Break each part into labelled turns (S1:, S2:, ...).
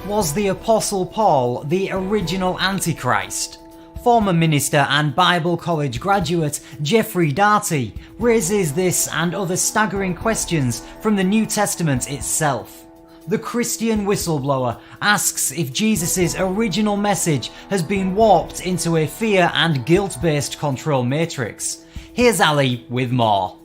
S1: Was the Apostle Paul the original Antichrist? Former minister and Bible college graduate Jeffrey Daugherty raises this and other staggering questions from the New Testament itself. The Christian Whistleblower asks if Jesus' original message has been warped into a fear and guilt-based control matrix. Here's Ali with more.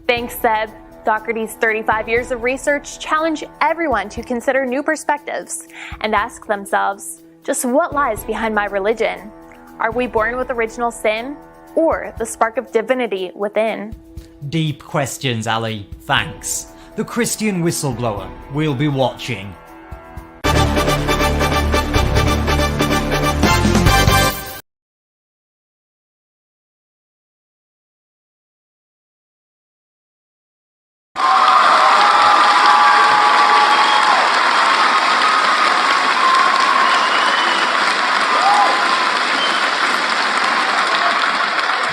S2: Thanks, Seb. Daugherty's 35 years of research challenge everyone to consider new perspectives and ask themselves, just what lies behind my religion? Are we born with original sin or the spark of divinity within?
S1: Deep questions, Ali. Thanks. The Christian Whistleblower. We'll be watching.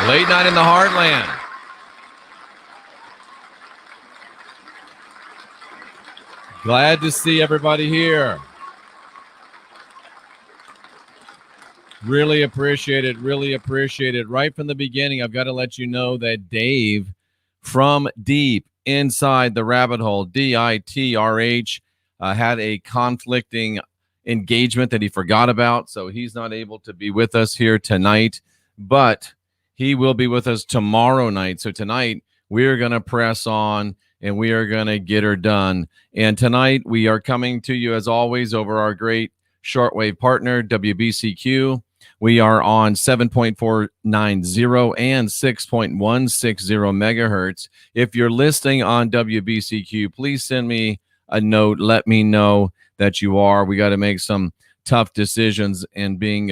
S3: Late night in the Heartland. Glad to see everybody here. Really appreciate it. Really appreciate it. Right from the beginning, I've got to let you know that Dave from deep inside the rabbit hole, DITRH, had a conflicting engagement that he forgot about. So he's not able to be with us here tonight, but he will be with us tomorrow night. So tonight we're going to press on and we are going to get her done. And tonight we are coming to you as always over our great shortwave partner, WBCQ. We are on 7.490 and 6.160 megahertz. If you're listening on WBCQ, please send me a note. Let me know that you are. We got to make some tough decisions and being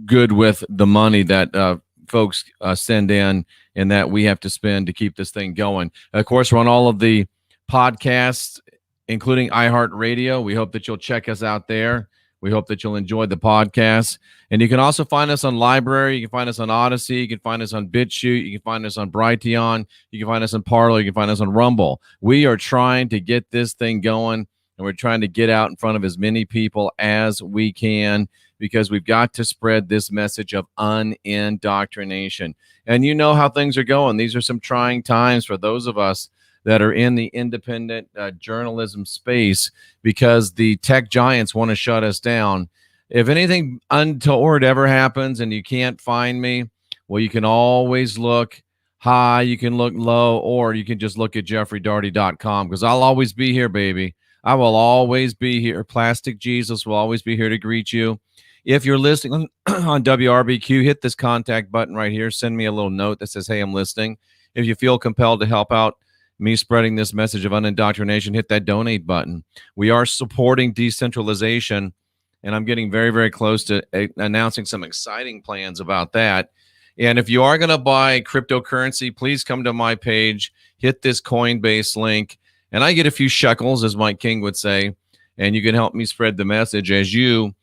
S3: good with the money that folks send in and that we have to spend to keep this thing going. Of course, we're on all of the podcasts, including iHeartRadio. We hope that you'll check us out there. We hope that you'll enjoy the podcast. And you can also find us on Library. You can find us on Odyssey. You can find us on BitChute. You can find us on Brighteon. You can find us on Parler. You can find us on Rumble. We are trying to get this thing going, and we're trying to get out in front of as many people as we can, because we've got to spread this message of unindoctrination. And you know how things are going. These are some trying times for those of us that are in the independent journalism space, because the tech giants want to shut us down. If anything untoward ever happens and you can't find me, well, you can always look high, you can look low, or you can just look at jeffreydaugherty.com, because I'll always be here, baby. I will always be here. Plastic Jesus will always be here to greet you. If you're listening on WRBQ, hit this contact button right here. Send me a little note that says, hey, I'm listening. If you feel compelled to help out me spreading this message of unindoctrination, hit that donate button. We are supporting decentralization, and I'm getting very, very close to announcing some exciting plans about that. And if you are going to buy cryptocurrency, please come to my page, hit this Coinbase link, and I get a few shekels, as Mike King would say, and you can help me spread the message as you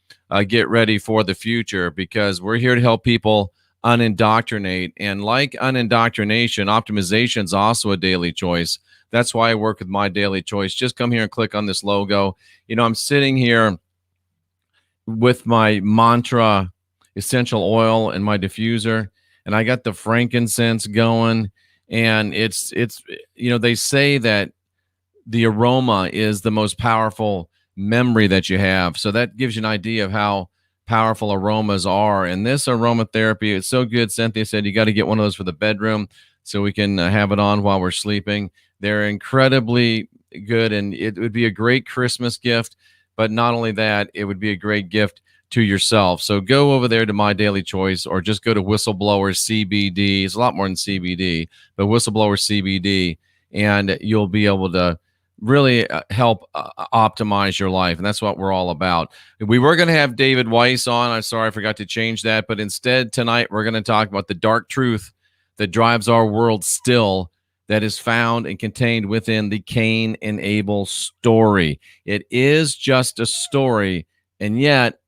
S3: get ready for the future, because we're here to help people unindoctrinate. And like unindoctrination, optimization is also a daily choice. That's why I work with My Daily Choice. Just come here and click on this logo. You know, I'm sitting here with my mantra essential oil and my diffuser, and I got the frankincense going. And it's you know, they say that the aroma is the most powerful memory that you have. So that gives you an idea of how powerful aromas are. And this aromatherapy, it's so good. Cynthia said you got to get one of those for the bedroom so we can have it on while we're sleeping. They're incredibly good, and it would be a great Christmas gift. But not only that, it would be a great gift to yourself. So go over there to My Daily Choice, or just go to Whistleblower CBD. It's a lot more than CBD, but Whistleblower CBD, and you'll be able to really help optimize your life. And that's what we're all about. We were going to have David Weiss on. I'm sorry I forgot to change that. But instead, tonight, we're going to talk about the dark truth that drives our world still, that is found and contained within the Cain and Abel story. It is just a story, and yet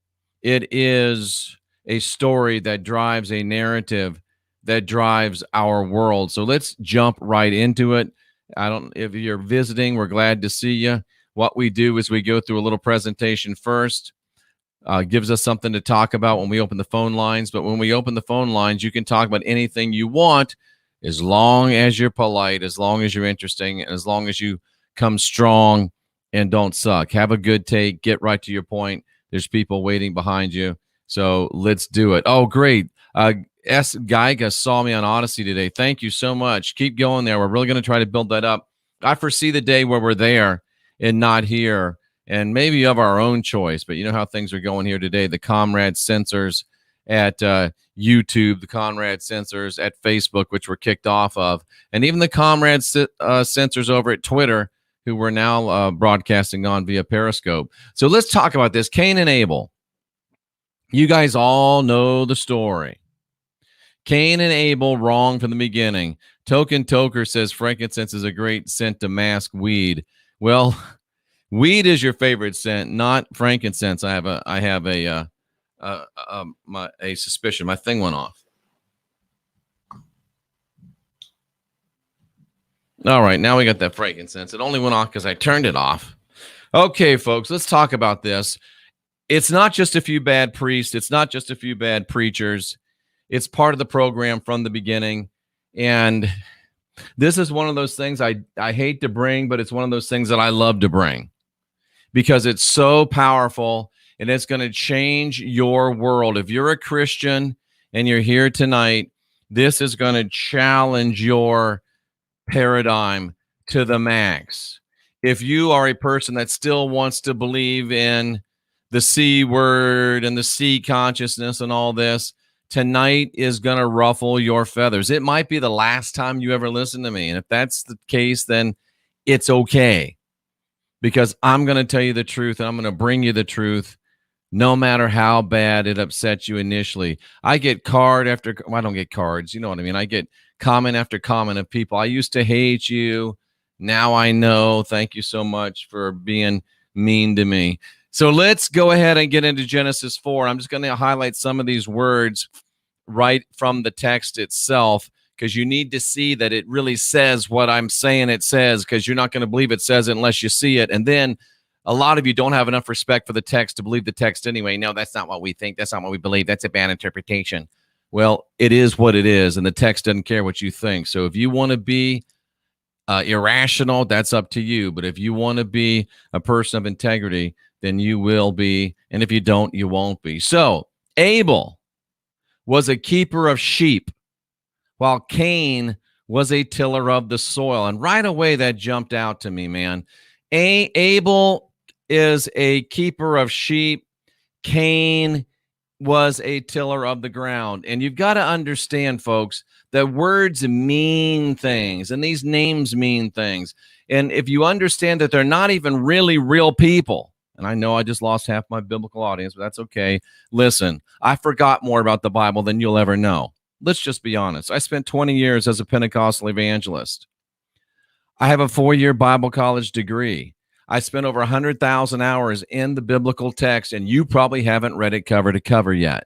S3: it is a story that drives a narrative that drives our world. So let's jump right into it. If you're visiting, we're glad to see you. What we do is we go through a little presentation first, gives us something to talk about when we open the phone lines. But when we open the phone lines, you can talk about anything you want as long as you're polite, as long as you're interesting, and as long as you come strong and don't suck. Have a good take. Get right to your point. There's people waiting behind you. So let's do it. Oh, great. S. Geiga saw me on Odyssey today. Thank you so much. Keep going there. We're really going to try to build that up. I foresee the day where we're there and not here, and maybe of our own choice. But you know how things are going here today. The Comrade censors at YouTube, the Comrade censors at Facebook, which were kicked off of, and even the Comrade censors over at Twitter, who we're now broadcasting on via Periscope. So let's talk about this. Cain and Abel. You guys all know the story. Cain and Abel, wrong from the beginning. Token Toker says frankincense is a great scent to mask weed. Well, weed is your favorite scent, not frankincense. I have a suspicion. My thing went off. All right, now we got that frankincense. It only went off because I turned it off. Okay, folks, let's talk about this. It's not just a few bad priests. It's not just a few bad preachers. It's part of the program from the beginning. And this is one of those things I hate to bring, but it's one of those things that I love to bring because it's so powerful and it's going to change your world. If you're a Christian and you're here tonight, this is going to challenge your paradigm to the max. If you are a person that still wants to believe in the C word and the C consciousness and all this, tonight is going to ruffle your feathers. It might be the last time you ever listen to me. And if that's the case, then it's okay, because I'm going to tell you the truth and I'm going to bring you the truth no matter how bad it upsets you initially. I get card after, well, I don't get cards. You know what I mean? I get comment after comment of people. I used to hate you. Now I know. Thank you so much for being mean to me. So let's go ahead and get into Genesis 4. I'm just going to highlight some of these words right from the text itself, because you need to see that it really says what I'm saying it says, because you're not going to believe it says it unless you see it. And then a lot of you don't have enough respect for the text to believe the text anyway. No, that's not what we think. That's not what we believe. That's a bad interpretation. Well, it is what it is, and the text doesn't care what you think. So if you want to be irrational, that's up to you. But if you want to be a person of integrity, then you will be. And if you don't, you won't be. So Abel was a keeper of sheep, while Cain was a tiller of the soil. And right away, that jumped out to me, man. Abel is a keeper of sheep. Cain was a tiller of the ground. And you've got to understand, folks, that words mean things, and these names mean things. And if you understand that they're not even really real people, and I know I just lost half my biblical audience, but that's okay. Listen, I forgot more about the Bible than you'll ever know. Let's just be honest. I spent 20 years as a Pentecostal evangelist. I have a 4-year Bible college degree. I spent over 100,000 hours in the biblical text, and you probably haven't read it cover to cover yet.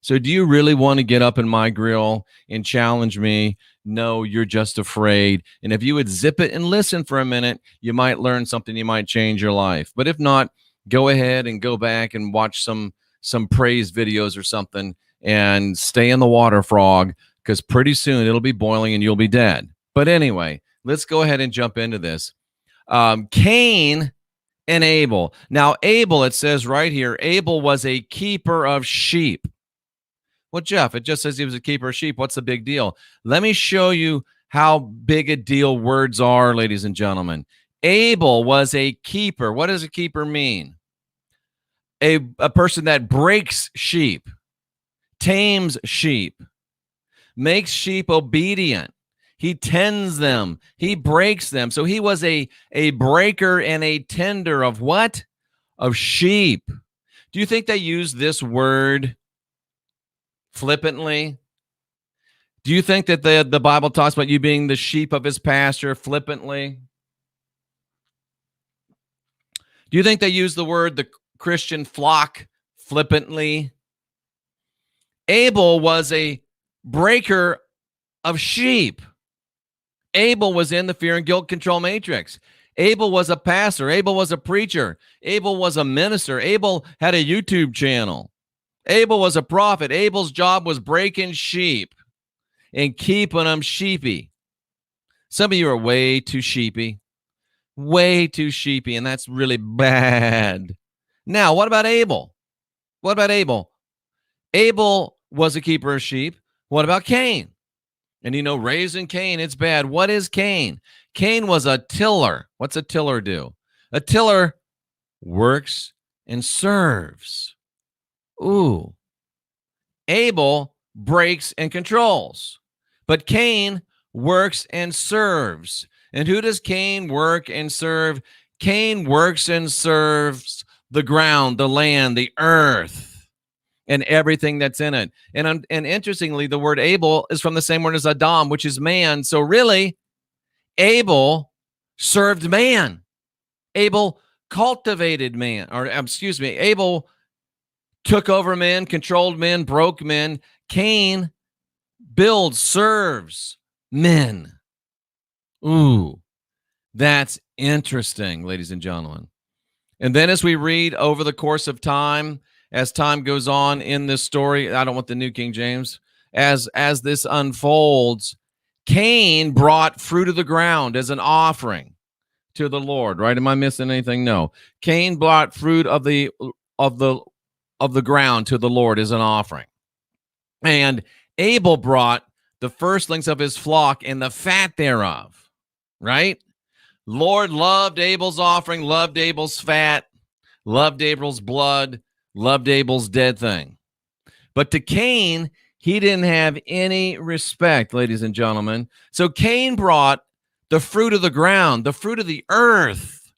S3: So do you really want to get up in my grill and challenge me? No, you're just afraid. And if you would zip it and listen for a minute, you might learn something. You might change your life. But if not, go ahead and go back and watch some praise videos or something and stay in the water, frog, because pretty soon it'll be boiling and you'll be dead. But anyway, let's go ahead and jump into this. Cain and Abel. Now, Abel, it says right here, Abel was a keeper of sheep. Well, Jeff, it just says he was a keeper of sheep. What's the big deal? Let me show you how big a deal words are, ladies and gentlemen. Abel was a keeper. What does a keeper mean? A person that breaks sheep, tames sheep, makes sheep obedient. He tends them. He breaks them. So he was a breaker and a tender of what? Of sheep. Do you think they use this word flippantly? Do you think that the Bible talks about you being the sheep of his pasture flippantly? Do you think they use the word the Christian flock flippantly? Abel was a breaker of sheep. Abel was in the fear and guilt control matrix. Abel was a pastor. Abel was a preacher. Abel was a minister. Abel had a YouTube channel. Abel was a prophet. Abel's job was breaking sheep and keeping them sheepy. Some of you are way too sheepy, and that's really bad. Now, what about Abel? What about Abel? Abel was a keeper of sheep. What about Cain? And you know, raising Cain, it's bad. What is Cain? Cain was a tiller. What's a tiller do? A tiller works and serves. Ooh. Abel breaks and controls, but Cain works and serves. And who does Cain work and serve? Cain works and serves the ground, the land, the earth, and everything that's in it. And interestingly, the word Abel is from the same word as Adam, which is man. So really, Abel served man. Abel cultivated man, Abel took over men, controlled men, broke men. Cain builds, serves men. Ooh, that's interesting, ladies and gentlemen. And then as we read over the course of time, as time goes on in this story, I don't want the New King James, as this unfolds, Cain brought fruit of the ground as an offering to the Lord, right? Am I missing anything? No. Cain brought fruit of the ground to the Lord as an offering. And Abel brought the firstlings of his flock and the fat thereof, right? Lord loved Abel's offering, loved Abel's fat, loved Abel's blood, loved Abel's dead thing. But to Cain, he didn't have any respect, ladies and gentlemen. So Cain brought the fruit of the ground, the fruit of the earth.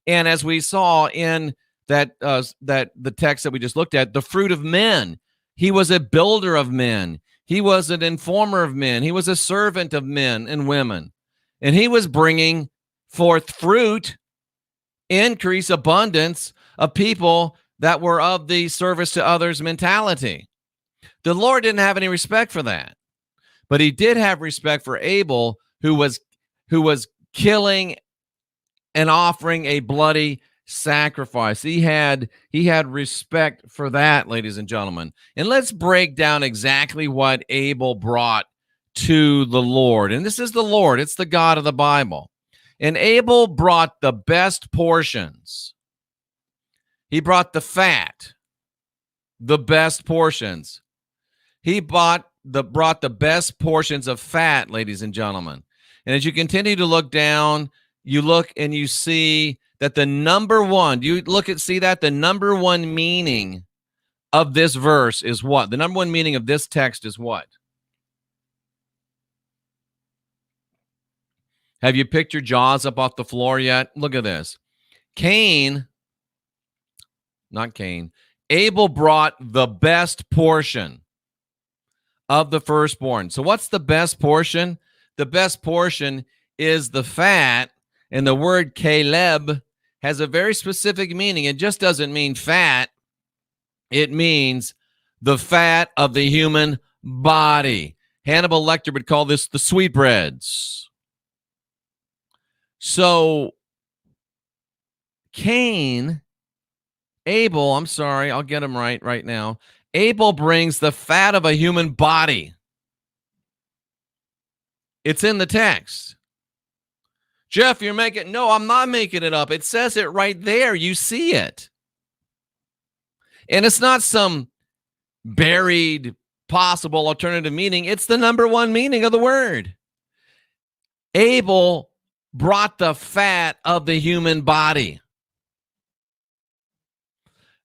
S3: And as we saw in that the text that we just looked at, the fruit of men. He was a builder of men. He was an informer of men. He was a servant of men and women. And he was bringing forth fruit, increase, abundance of people that were of the service to others mentality. The Lord didn't have any respect for that. But he did have respect for Abel, who was killing and offering a bloody sacrifice. He had respect for that, ladies and gentlemen. And let's break down exactly what Abel brought to the Lord. And this is the Lord. It's the God of the Bible. And Abel brought the best portions. He brought the fat, the best portions. He brought the best portions of fat, ladies and gentlemen. And as you continue to look down, you look and you see that the number one, the number one meaning of this verse is what? The number one meaning of this text is what? Have you picked your jaws up off the floor yet? Look at this. Abel brought the best portion of the firstborn. So what's the best portion? The best portion is the fat, and the word Caleb has a very specific meaning. It just doesn't mean fat. It means the fat of the human body. Hannibal Lecter would call this the sweetbreads. So I'll get him right now. Abel brings the fat of a human body. It's in the text. Jeff, no, I'm not making it up. It says it right there. You see it. And it's not some buried possible alternative meaning. It's the number one meaning of the word. Abel brought the fat of the human body.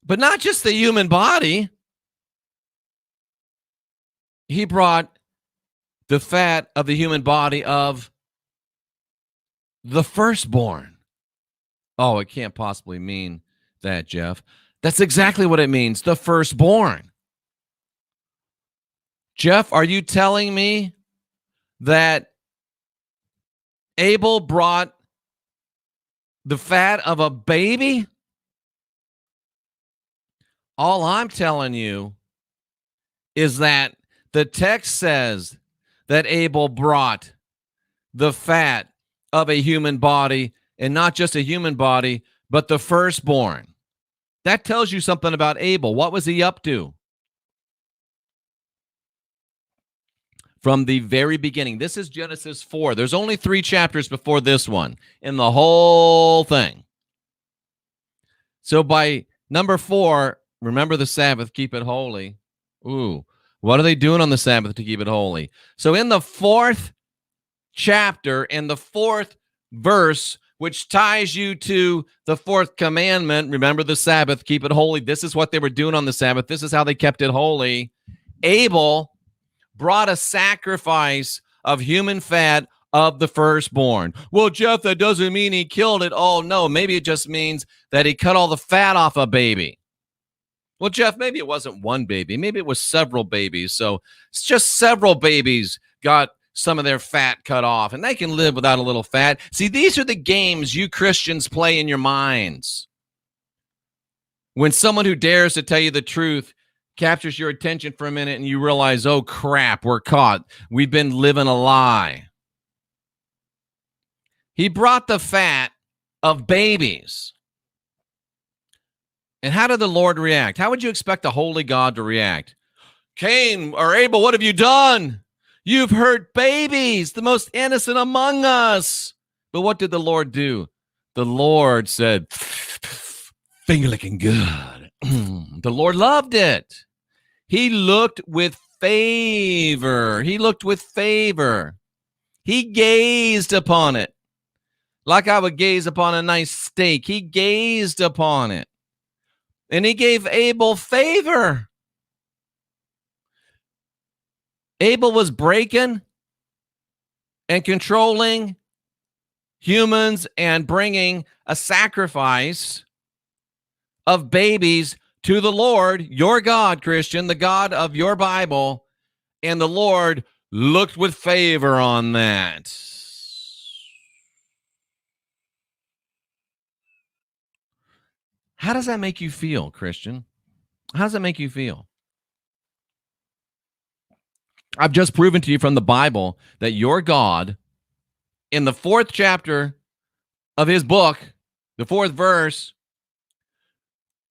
S3: But not just the human body. He brought the fat of the human body of the firstborn. Oh, it can't possibly mean that, Jeff. That's exactly what it means, the firstborn. Jeff, are you telling me that Abel brought the fat of a baby? All I'm telling you is that the text says that Abel brought the fat of a human body and not just a human body, but the firstborn. That tells you something about Abel. What was he up to? From the very beginning. This is Genesis 4. There's only 3 chapters before this one in the whole thing. So by number 4, remember the Sabbath, keep it holy. Ooh, what are they doing on the Sabbath to keep it holy? So in the 4th chapter, in the 4th verse, which ties you to the 4th commandment, remember the Sabbath, keep it holy. This is what they were doing on the Sabbath. This is how they kept it holy. Abel brought a sacrifice of human fat of the firstborn. Well, Jeff, that doesn't mean he killed it. Oh, no, maybe it just means that he cut all the fat off a baby. Well, Jeff, maybe it wasn't one baby. Maybe it was several babies. So it's just several babies got some of their fat cut off, and they can live without a little fat. See, these are the games you Christians play in your minds. When someone who dares to tell you the truth captures your attention for a minute and you realize, oh, crap, we're caught. We've been living a lie. He brought the fat of babies. And how did the Lord react? How would you expect a holy God to react? Cain or Abel, what have you done? You've hurt babies, the most innocent among us. But what did the Lord do? The Lord said, finger licking good. The Lord loved it. He looked with favor. He looked with favor. He gazed upon it like I would gaze upon a nice steak. He gazed upon it. And he gave Abel favor. Abel was breaking and controlling humans and bringing a sacrifice of babies to the Lord, your God, Christian, the God of your Bible, and the Lord looked with favor on that. How does that make you feel, Christian? How does that make you feel? I've just proven to you from the Bible that your God, in the 4th chapter of his book, the 4th verse,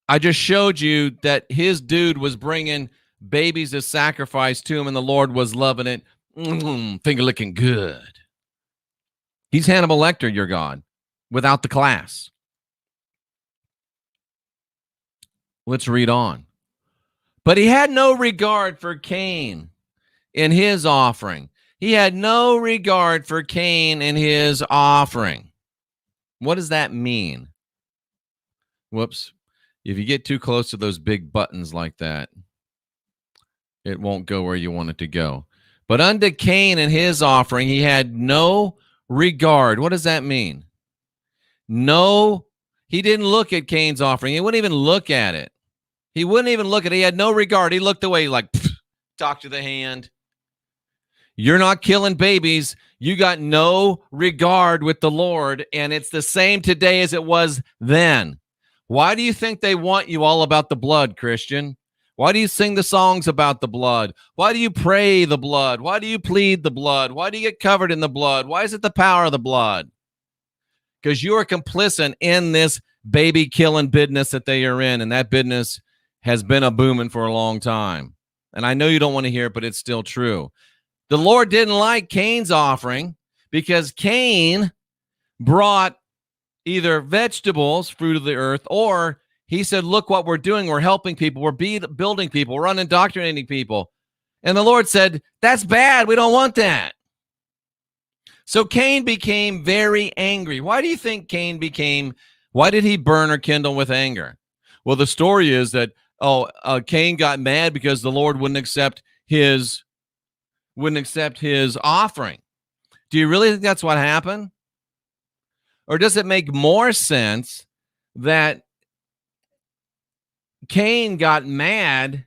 S3: I just showed you that his dude was bringing babies as sacrifice to him, and the Lord was loving it. Finger licking good. He's Hannibal Lecter, your God, without the class. Let's read on. But he had no regard for Cain in his offering. He had no regard for Cain in his offering. What does that mean? Whoops. If you get too close to those big buttons like that, it won't go where you want it to go. But unto Cain and his offering, he had no regard. What does that mean? No, he didn't look at Cain's offering. He wouldn't even look at it. He wouldn't even look at it. He had no regard. He looked away like, talk to the hand. You're not killing babies. You got no regard with the Lord, and it's the same today as it was then. Why do you think they want you all about the blood, Christian? Why do you sing the songs about the blood? Why do you pray the blood? Why do you plead the blood? Why do you get covered in the blood? Why is it the power of the blood? Because you are complicit in this baby killing business that they are in, and that business has been a booming for a long time. And I know you don't want to hear it, but it's still true. The Lord didn't like Cain's offering because Cain brought either vegetables, fruit of the earth, or he said, look what we're doing. We're helping people. We're building people. We're indoctrinating people. And the Lord said, that's bad. We don't want that. So Cain became very angry. Why do you think why did he burn or kindle with anger? Well, the story is that, Cain got mad because the Lord wouldn't accept his offering. Do you really think that's what happened? Or does it make more sense that Cain got mad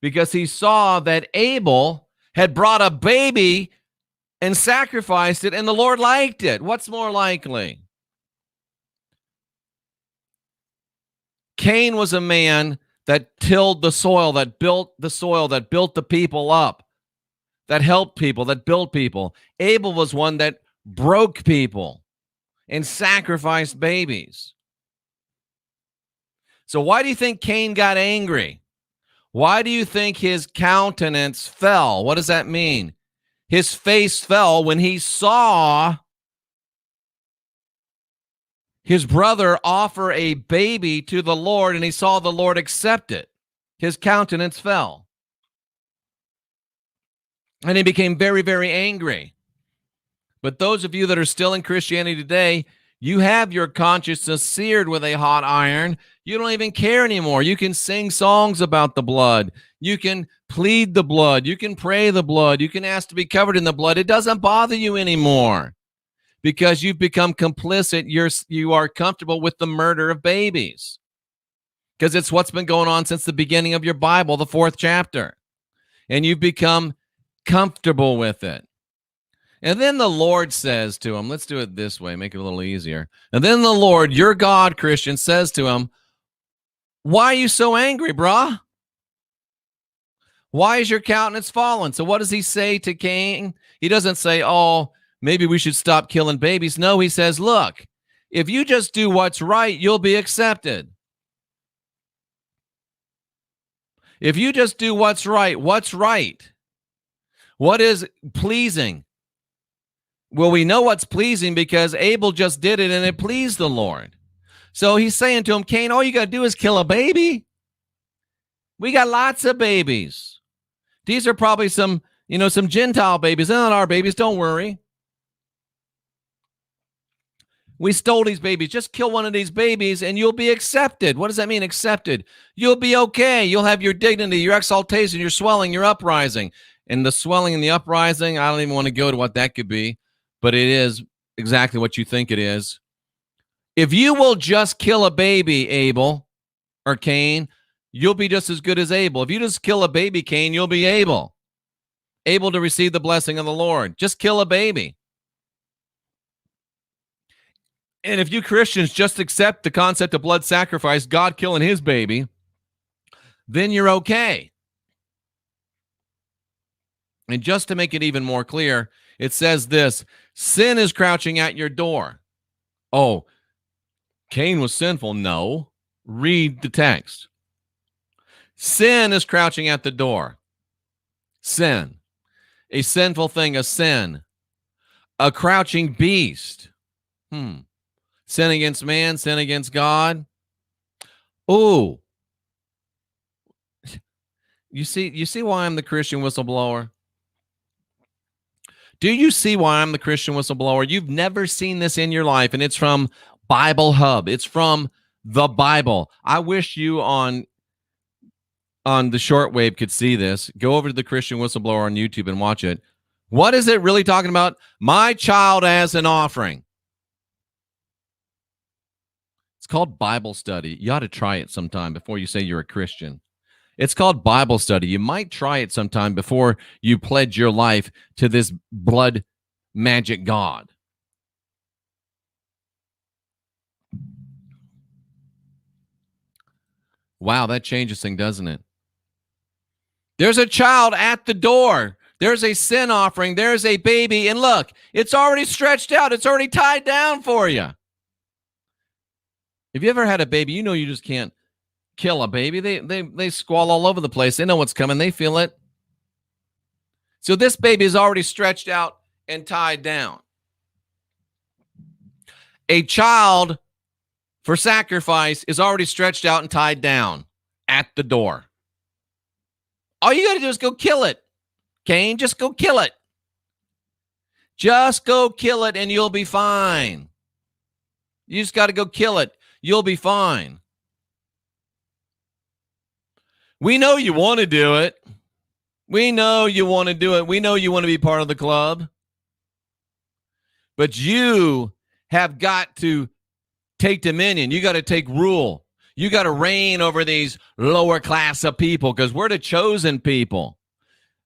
S3: because he saw that Abel had brought a baby and sacrificed it, and the Lord liked it? What's more likely? Cain was a man that tilled the soil, that built the people up, that helped people, that built people. Abel was one that broke people and sacrificed babies. So why do you think Cain got angry? Why do you think his countenance fell? What does that mean? His face fell when he saw his brother offer a baby to the Lord, and he saw the Lord accept it. His countenance fell. And he became very, very angry. But those of you that are still in Christianity today, you have your conscience seared with a hot iron. You don't even care anymore. You can sing songs about the blood. You can plead the blood. You can pray the blood. You can ask to be covered in the blood. It doesn't bother you anymore because you've become complicit. You are comfortable with the murder of babies because it's what's been going on since the beginning of your Bible, the 4th chapter. And you've become comfortable with it. And then the Lord says to him, let's do it this way, make it a little easier. And then the Lord, your God, Christian, says to him, why are you so angry, brah? Why is your countenance fallen? So what does he say to Cain? He doesn't say, oh, maybe we should stop killing babies. No, he says, look, if you just do what's right, you'll be accepted. If you just do what's right, what's right? What is pleasing? Well, we know what's pleasing because Abel just did it and it pleased the Lord. So he's saying to him, Cain, all you got to do is kill a baby. We got lots of babies. These are probably some Gentile babies. They're not our babies. Don't worry. We stole these babies. Just kill one of these babies and you'll be accepted. What does that mean, accepted? You'll be okay. You'll have your dignity, your exaltation, your swelling, your uprising. And the swelling and the uprising, I don't even want to go to what that could be. But it is exactly what you think it is. If you will just kill a baby, Abel or Cain, you'll be just as good as Abel. If you just kill a baby, Cain, you'll be able to receive the blessing of the Lord. Just kill a baby. And if you Christians just accept the concept of blood sacrifice, God killing his baby, then you're okay. And just to make it even more clear, it says this, sin is crouching at your door. Oh, Cain was sinful. No. Read the text. Sin is crouching at the door. Sin. A sinful thing, a sin. A crouching beast. Sin against man, sin against God. Oh. You see why I'm the Christian whistleblower? Do you see why I'm the Christian whistleblower? You've never seen this in your life, and it's from Bible Hub. It's from the Bible. I wish you on the shortwave could see this. Go over to the Christian Whistleblower on YouTube and watch it. What is it really talking about? My child as an offering. It's called Bible study. You ought to try it sometime before you say you're a Christian. It's called Bible study. You might try it sometime before you pledge your life to this blood magic God. Wow, that changes things, doesn't it? There's a child at the door. There's a sin offering. There's a baby. And look, it's already stretched out. It's already tied down for you. If you ever had a baby, you know you just can't kill a baby. They squall all over the place. They know what's coming. They feel it. So this baby is already stretched out and tied down. A child for sacrifice is already stretched out and tied down at the door. All you got to do is go kill it. Cain, just go kill it. Just go kill it and you'll be fine. You just got to go kill it. You'll be fine. We know you want to do it. We know you want to do it. We know you want to be part of the club. But you have got to take dominion. You got to take rule. You got to reign over these lower class of people because we're the chosen people.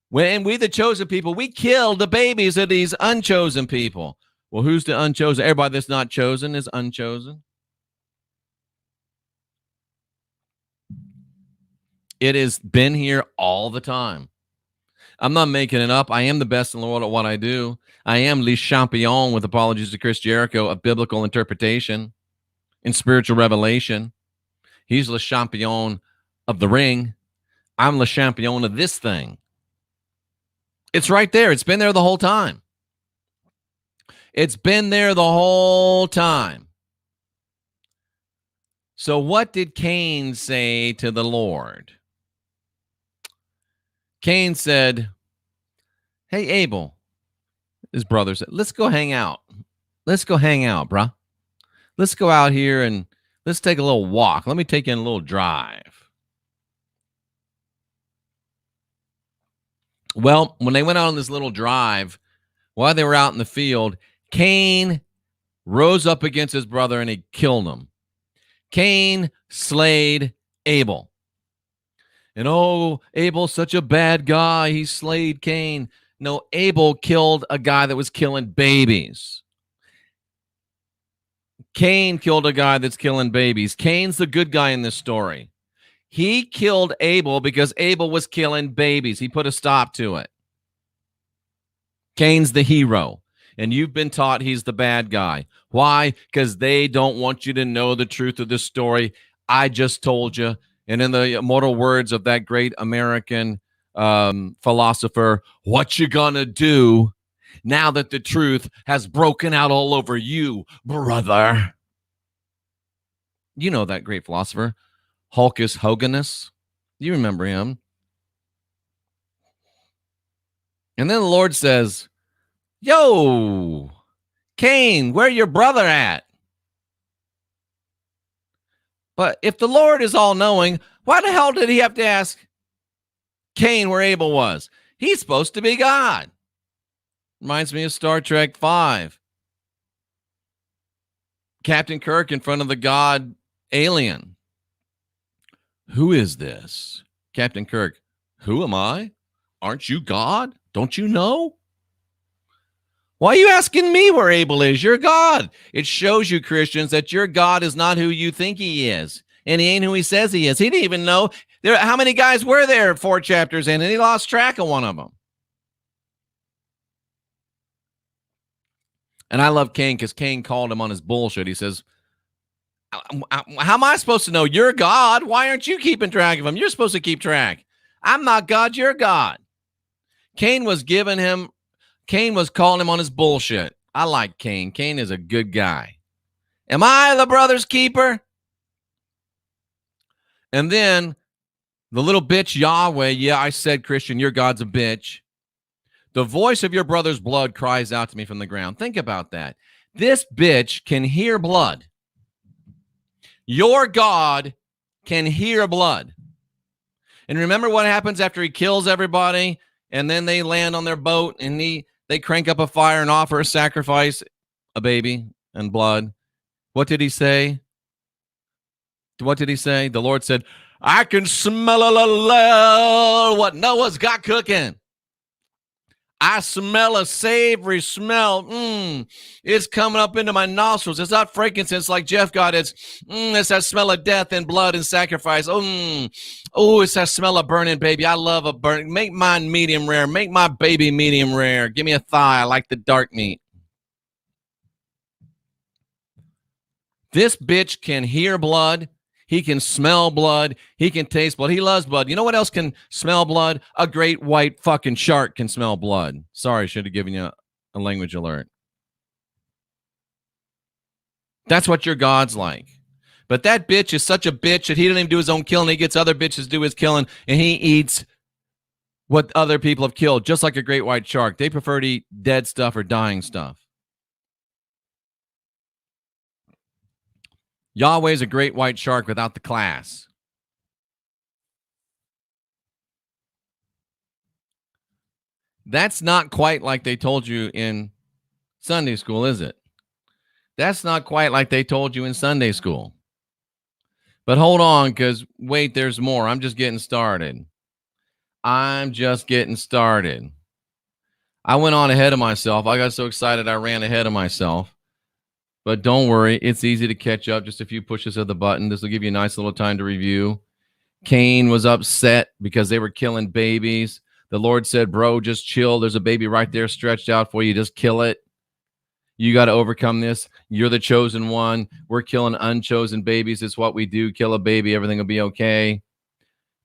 S3: When we the chosen people, we kill the babies of these unchosen people. Well, who's the unchosen? Everybody that's not chosen is unchosen. It has been here all the time. I'm not making it up. I am the best in the world at what I do. I am le champion, with apologies to Chris Jericho, of biblical interpretation and spiritual revelation. He's le champion of the ring. I'm le champion of this thing. It's right there. It's been there the whole time. It's been there the whole time. So what did Cain say to the Lord? Cain said, hey, Abel, his brother said, let's go hang out. Let's go hang out, bruh. Let's go out here and let's take a little walk. Let me take you on a little drive. Well, when they went out on this little drive, while they were out in the field, Cain rose up against his brother and he killed him. Cain slayed Abel. And oh, Abel's such a bad guy. He slayed Cain. No, Abel killed a guy that was killing babies. Cain killed a guy that's killing babies. Cain's the good guy in this story. He killed Abel because Abel was killing babies. He put a stop to it. Cain's the hero, and you've been taught he's the bad guy. Why? Because they don't want you to know the truth of this story. I just told you. And in the immortal words of that great American philosopher, what you gonna do now that the truth has broken out all over you, brother? You know that great philosopher, Hulkus Hoganus. You remember him. And then the Lord says, yo, Cain, where your brother at? But if the Lord is all-knowing, why the hell did he have to ask Cain where Abel was? He's supposed to be God. Reminds me of Star Trek V. Captain Kirk in front of the God alien. Who is this? Captain Kirk, who am I? Aren't you God? Don't you know? Why are you asking me where Abel is? You're God. It shows you, Christians, that your God is not who you think he is. And he ain't who he says he is. He didn't even know how many guys were there 4 chapters in, and he lost track of one of them. And I love Cain because Cain called him on his bullshit. He says, how am I supposed to know? You're God. Why aren't you keeping track of him? You're supposed to keep track. I'm not God. You're God. Cain was calling him on his bullshit. I like Cain. Cain is a good guy. Am I the brother's keeper? And then the little bitch Yahweh, yeah, I said, Christian, your God's a bitch. The voice of your brother's blood cries out to me from the ground. Think about that. This bitch can hear blood. Your God can hear blood. And remember what happens after he kills everybody, and then they land on their boat, and they crank up a fire and offer a sacrifice, a baby and blood. What did he say? What did he say? The Lord said, I can smell what Noah's got cooking. I smell a savory smell. It's coming up into my nostrils. It's not frankincense like Jeff got. It's that smell of death and blood and sacrifice. It's that smell of burning, baby. I love a burning. Make mine medium rare. Make my baby medium rare. Give me a thigh. I like the dark meat. This bitch can hear blood. He can smell blood. He can taste blood. He loves blood. You know what else can smell blood? A great white fucking shark can smell blood. Sorry, should have given you a language alert. That's what your God's like. But that bitch is such a bitch that he doesn't even do his own killing. He gets other bitches to do his killing, and he eats what other people have killed, just like a great white shark. They prefer to eat dead stuff or dying stuff. Yahweh's a great white shark without the class. That's not quite like they told you in Sunday school, is it? That's not quite like they told you in Sunday school. But hold on, because wait, there's more. I'm just getting started. I went on ahead of myself. I got so excited I ran ahead of myself. But don't worry, it's easy to catch up. Just a few pushes of the button. This will give you a nice little time to review. Cain was upset because they were killing babies. The Lord said, bro, just chill. There's a baby right there stretched out for you. Just kill it. You got to overcome this. You're the chosen one. We're killing unchosen babies. It's what we do. Kill a baby. Everything will be okay.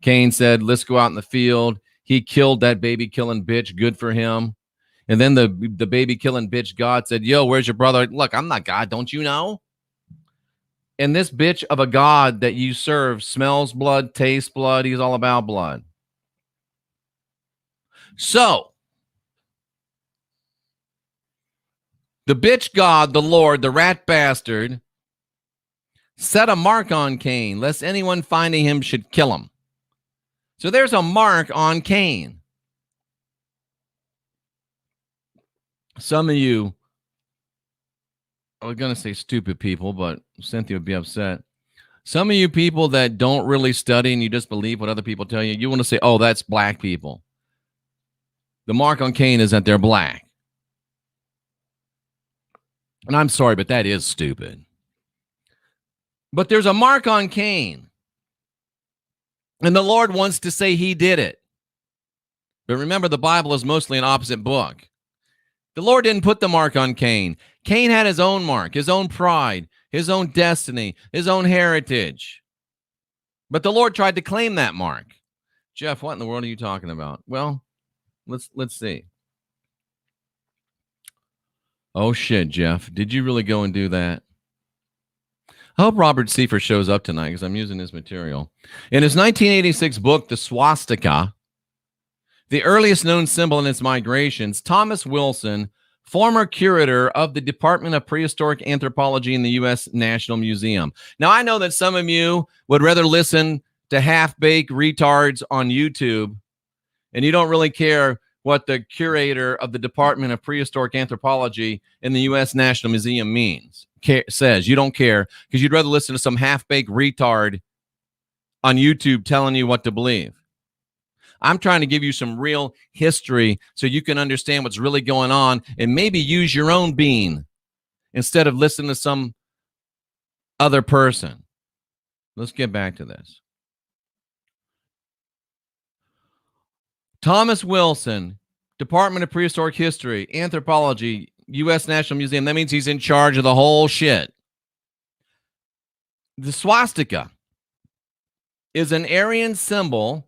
S3: Cain said, let's go out in the field. He killed that baby killing bitch. Good for him. And then the baby killing bitch God said, yo, where's your brother? Look, I'm not God. Don't you know? And this bitch of a God that you serve smells blood, tastes blood. He's all about blood. So, the bitch God, the Lord, the rat bastard, set a mark on Cain, lest anyone finding him should kill him. So there's a mark on Cain. Some of you, I was going to say stupid people, but Cynthia would be upset. Some of you people that don't really study and you just believe what other people tell you, you want to say, oh, that's black people. The mark on Cain is that they're black. And I'm sorry, but that is stupid. But there's a mark on Cain. And the Lord wants to say he did it. But remember, the Bible is mostly an opposite book. The Lord didn't put the mark on Cain. Cain had his own mark, his own pride, his own destiny, his own heritage. But the Lord tried to claim that mark. Jeff, what in the world are you talking about? Well, let's see. Oh, shit, Jeff. Did you really go and do that? I hope Robert Seifer shows up tonight because I'm using his material. In his 1986 book, The Swastika, the earliest known symbol in its migrations, Thomas Wilson, former curator of the Department of Prehistoric Anthropology in the U.S. National Museum. Now, I know that some of you would rather listen to half-baked retards on YouTube, and you don't really care what the curator of the Department of Prehistoric Anthropology in the U.S. National Museum says. You don't care because you'd rather listen to some half-baked retard on YouTube telling you what to believe. I'm trying to give you some real history so you can understand what's really going on and maybe use your own being instead of listening to some other person. Let's get back to this. Thomas Wilson, Department of Prehistoric History, Anthropology, U.S. National Museum. That means he's in charge of the whole shit. The swastika is an Aryan symbol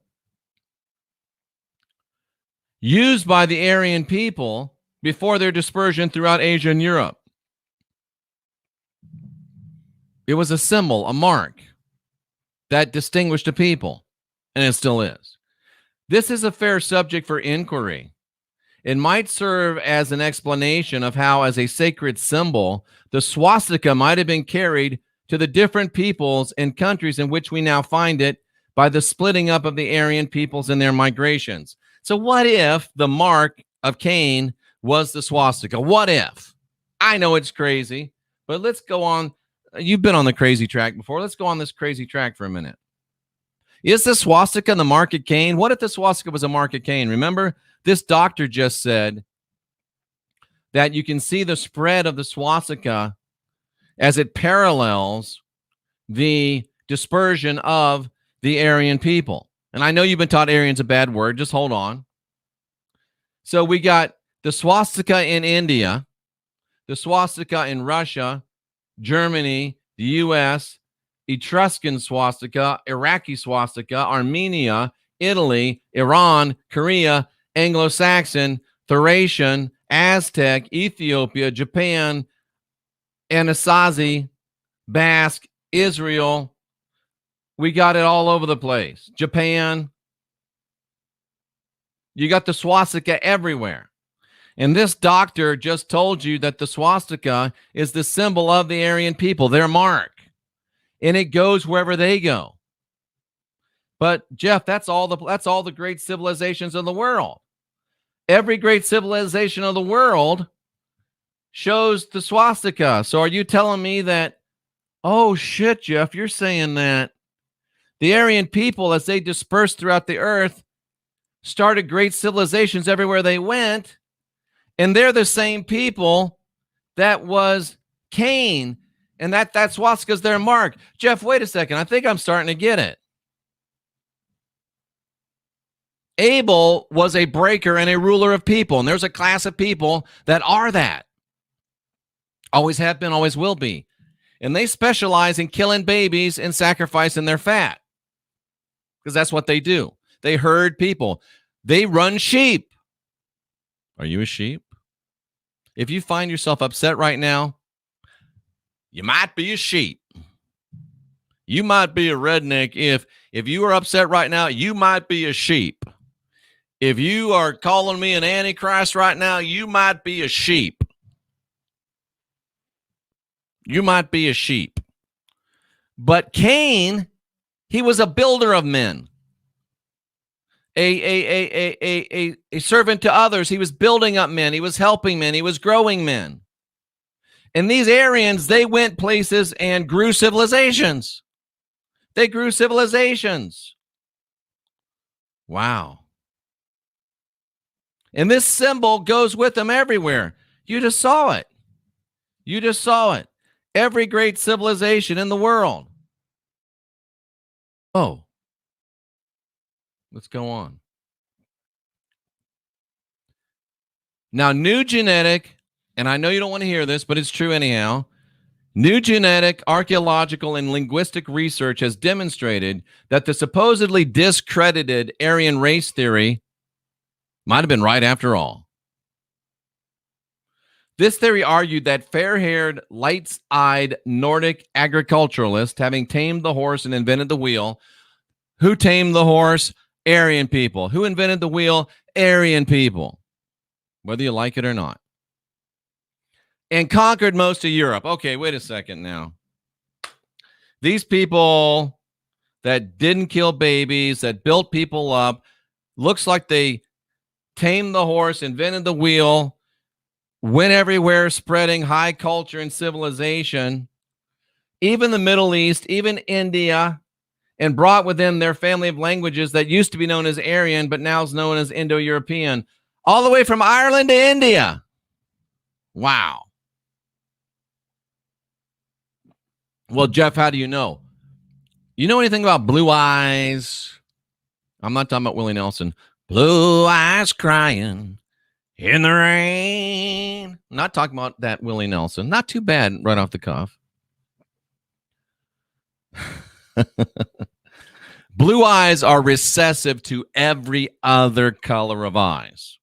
S3: used by the Aryan people before their dispersion throughout Asia and Europe. It was a symbol, a mark that distinguished a people, and it still is. This is a fair subject for inquiry. It might serve as an explanation of how, as a sacred symbol, the swastika might have been carried to the different peoples and countries in which we now find it by the splitting up of the Aryan peoples and their migrations. So what if the mark of Cain was the swastika? What if? I know it's crazy, but let's go on. You've been on the crazy track before. Let's go on this crazy track for a minute. Is the swastika the mark of Cain? What if the swastika was a mark of Cain? Remember, this doctor just said that you can see the spread of the swastika as it parallels the dispersion of the Aryan people. And I know you've been taught Aryan's a bad word. Just hold on. So we got the swastika in India, the swastika in Russia, Germany, the U.S., Etruscan swastika, Iraqi swastika, Armenia, Italy, Iran, Korea, Anglo-Saxon, Thracian, Aztec, Ethiopia, Japan, Anasazi, Basque, Israel. We got it all over the place. Japan. You got the swastika everywhere. And this doctor just told you that the swastika is the symbol of the Aryan people, their mark. And it goes wherever they go. But Jeff, that's all the great civilizations of the world. Every great civilization of the world shows the swastika. So are you telling me that, oh shit, Jeff, you're saying that the Aryan people, as they dispersed throughout the earth, started great civilizations everywhere they went, and they're the same people that was Cain, and that swastika's their mark. Jeff, wait a second. I think I'm starting to get it. Abel was a breaker and a ruler of people, and there's a class of people that are that. Always have been, always will be. And they specialize in killing babies and sacrificing their fat, because that's what they do. They herd people. They run sheep. Are you a sheep? If you find yourself upset right now, you might be a sheep. You might be a redneck. If you are upset right now, you might be a sheep. If you are calling me an antichrist right now, you might be a sheep. You might be a sheep. But Cain, he was a builder of men. A servant to others. He was building up men. He was helping men. He was growing men. And these Aryans, they went places and grew civilizations. They grew civilizations. Wow. And this symbol goes with them everywhere. You just saw it. You just saw it. Every great civilization in the world. Oh. Let's go on. Now, new genetic, and I know you don't want to hear this, but it's true anyhow. New genetic, archaeological, and linguistic research has demonstrated that the supposedly discredited Aryan race theory might have been right after all. This theory argued that fair-haired, light-eyed Nordic agriculturalists, having tamed the horse and invented the wheel, who tamed the horse? Aryan people. Who invented the wheel? Aryan people. Whether you like it or not. And conquered most of Europe. Okay, wait a second now. These people that didn't kill babies, that built people up, looks like they tamed the horse, invented the wheel, went everywhere spreading high culture and civilization, even the Middle East, even India, and brought with them their family of languages that used to be known as Aryan, but now is known as Indo-European, all the way from Ireland to India. Wow. Well, Jeff, how do you know? You know anything about blue eyes? I'm not talking about Willie Nelson. Blue eyes crying in the rain. I'm not talking about that Willie Nelson. Not too bad right off the cuff. Blue eyes are recessive to every other color of eyes.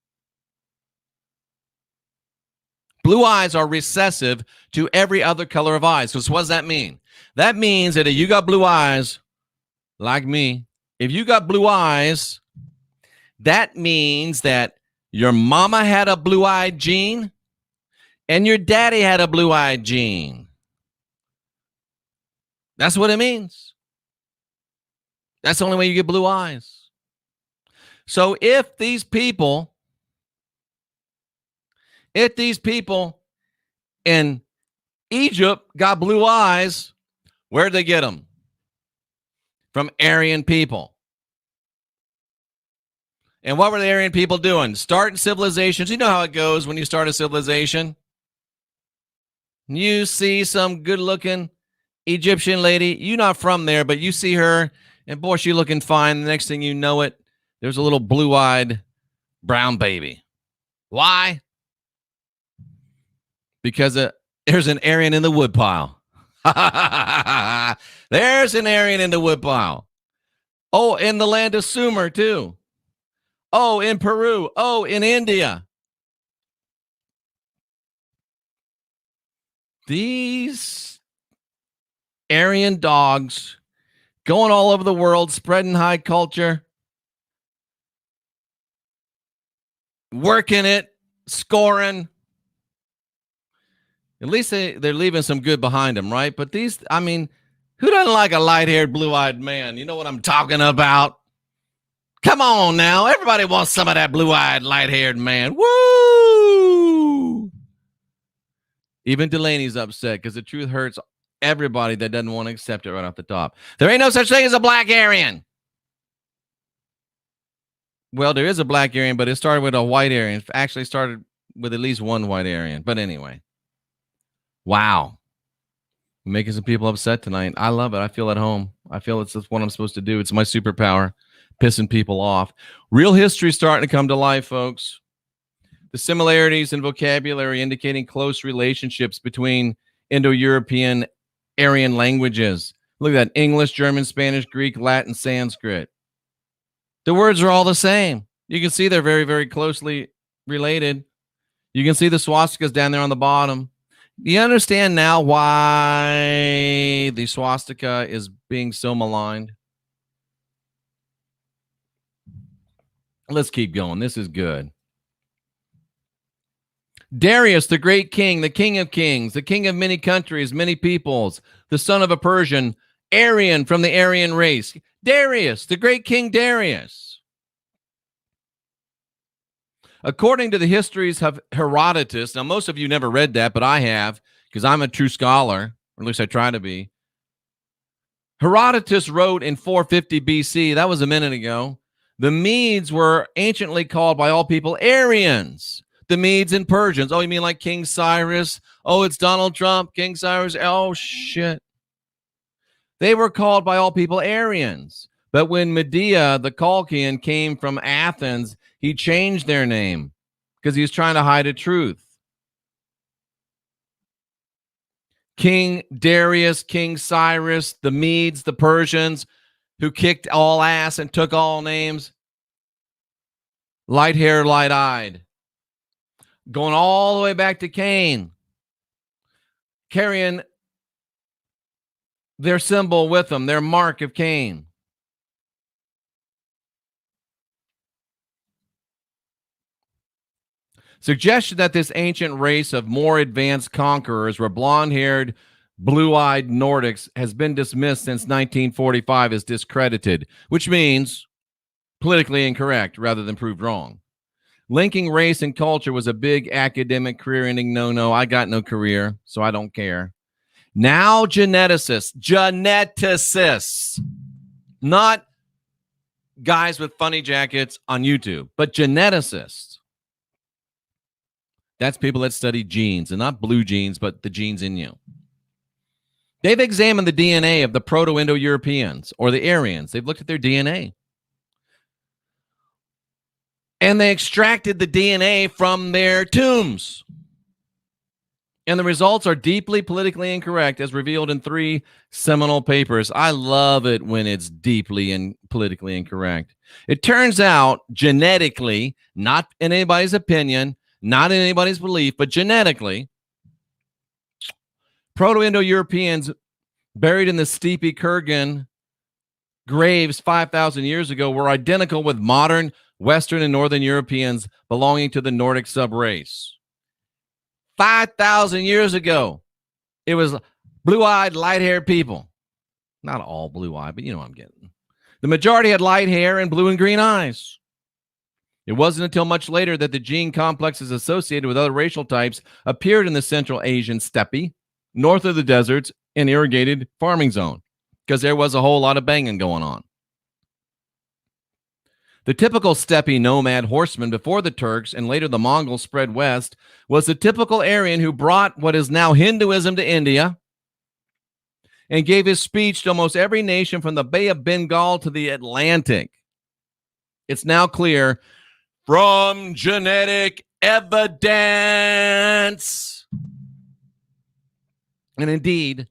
S3: Blue eyes are recessive to every other color of eyes. So what does that mean? That means that if you got blue eyes, like me, if you got blue eyes, that means that your mama had a blue-eyed gene and your daddy had a blue-eyed gene. That's what it means. That's the only way you get blue eyes. So if these people in Egypt got blue eyes, where'd they get them? From Aryan people. And what were the Aryan people doing? Starting civilizations. You know how it goes when you start a civilization. You see some good-looking Egyptian lady. You're not from there, but you see her, and boy, she's looking fine. The next thing you know it, there's a little blue-eyed brown baby. Why? Because there's an Aryan in the woodpile. There's an Aryan in the woodpile. Oh, in the land of Sumer, too. Oh, in Peru. Oh, in India. These Aryan dogs going all over the world, spreading high culture, working it, scoring. At least they're leaving some good behind them, right? But these, I mean, who doesn't like a light-haired, blue-eyed man? You know what I'm talking about? Come on now. Everybody wants some of that blue-eyed, light-haired man. Woo! Even Delaney's upset because the truth hurts everybody that doesn't want to accept it right off the top. There ain't no such thing as a black Aryan. Well, there is a black Aryan, but it started with a white Aryan. It actually started with at least one white Aryan. But anyway. Wow. I'm making some people upset tonight. I love it. I feel at home. I feel it's what I'm supposed to do. It's my superpower. pissing people off. Real history is starting to come to life, folks. The similarities in vocabulary indicating close relationships between Indo-European Aryan languages. Look at that. English, German, Spanish, Greek, Latin, Sanskrit. The words are all the same. You can see they're very, very closely related. You can see the swastikas down there on the bottom. You understand now why the swastika is being so maligned? Let's keep going. This is good. Darius, the great king, the king of kings, the king of many countries, many peoples, the son of a Persian, Aryan from the Aryan race. Darius, the great king Darius. According to the histories of Herodotus, now most of you never read that, but I have, because I'm a true scholar, or at least I try to be. Herodotus wrote in 450 BC, that was a minute ago, the Medes were anciently called by all people Aryans. The Medes and Persians. Oh, you mean like King Cyrus? Oh, it's Donald Trump, King Cyrus. Oh, shit. They were called by all people Aryans. But when Medea, the Colchian, came from Athens, he changed their name because he was trying to hide a truth. King Darius, King Cyrus, the Medes, the Persians, who kicked all ass and took all names. Light-haired, light-eyed. Going all the way back to Cain, carrying their symbol with them, their mark of Cain. Suggestion that this ancient race of more advanced conquerors were blonde-haired, blue-eyed Nordics has been dismissed since 1945 as discredited, which means politically incorrect rather than proved wrong. Linking race and culture was a big academic career-ending no-no. I got no career, so I don't care. Now geneticists, not guys with funny jackets on YouTube, but geneticists. That's people that study genes, and not blue genes, but the genes in you. They've examined the DNA of the Proto-Indo-Europeans, or the Aryans. They've looked at their DNA. And they extracted the DNA from their tombs. And the results are deeply politically incorrect, as revealed in 3 seminal papers. I love it when it's deeply and politically incorrect. It turns out, genetically, not in anybody's opinion, not in anybody's belief, but genetically, Proto-Indo-Europeans buried in the steepy Kurgan graves 5,000 years ago were identical with modern Western and Northern Europeans belonging to the Nordic subrace. 5,000 years ago, it was blue-eyed, light-haired people. Not all blue-eyed, but you know what I'm getting. The majority had light hair and blue and green eyes. It wasn't until much later that the gene complexes associated with other racial types appeared in the Central Asian steppe, north of the deserts, and irrigated farming zone, because there was a whole lot of banging going on. The typical steppe nomad horseman before the Turks and later the Mongols spread west was the typical Aryan who brought what is now Hinduism to India and gave his speech to almost every nation from the Bay of Bengal to the Atlantic. It's now clear from genetic evidence. And indeed,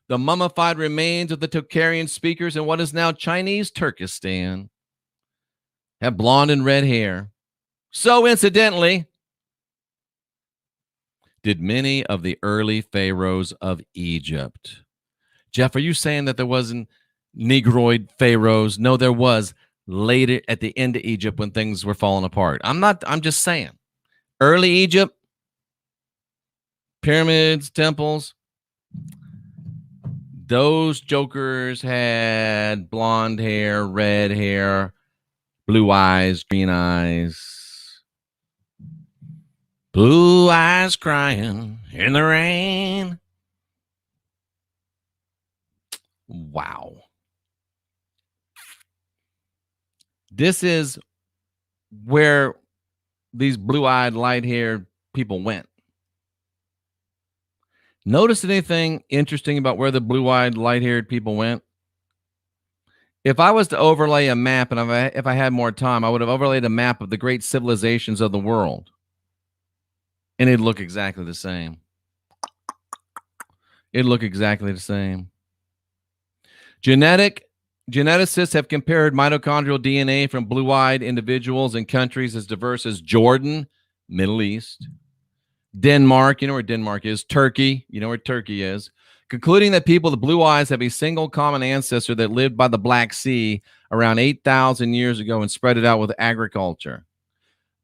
S3: the mummified remains of the Tocharian speakers in what is now Chinese Turkestan have blonde and red hair. So incidentally, did many of the early pharaohs of Egypt. Jeff, are you saying that there wasn't Negroid pharaohs? No, there was later at the end of Egypt when things were falling apart. I'm just saying. Early Egypt, pyramids, temples, those jokers had blonde hair, red hair, blue eyes, green eyes. Blue eyes crying in the rain. Wow. This is where these blue-eyed, light-haired people went. Notice anything interesting about where the blue-eyed, light-haired people went? If I was to overlay a map, and if I had more time, I would have overlaid a map of the great civilizations of the world. And it'd look exactly the same. It'd look exactly the same. Geneticists have compared mitochondrial DNA from blue-eyed individuals in countries as diverse as Jordan, Middle East, Denmark, you know where Denmark is, Turkey, you know where Turkey is, concluding that people with blue eyes have a single common ancestor that lived by the Black Sea around 8,000 years ago and spread it out with agriculture.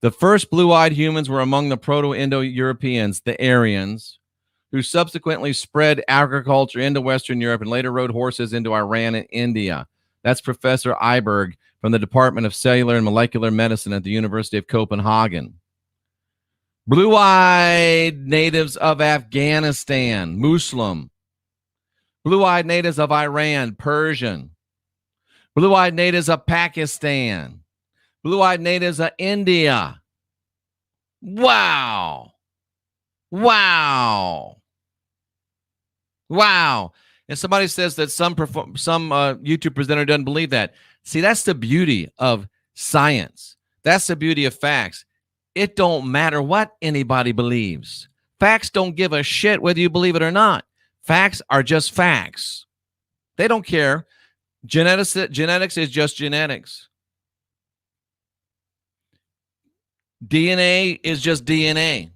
S3: The first blue-eyed humans were among the Proto-Indo-Europeans, the Aryans, who subsequently spread agriculture into Western Europe and later rode horses into Iran and India. That's Professor Iberg from the Department of Cellular and Molecular Medicine at the University of Copenhagen. Blue-eyed natives of Afghanistan, Muslim. Blue-eyed natives of Iran, Persian. Blue-eyed natives of Pakistan. Blue-eyed natives of India. Wow. Wow. Wow. And somebody says that some YouTube presenter doesn't believe that. See, that's the beauty of science. That's the beauty of facts. It don't matter what anybody believes. Facts don't give a shit whether you believe it or not. Facts are just facts. They don't care. Genetics is just genetics. DNA is just DNA.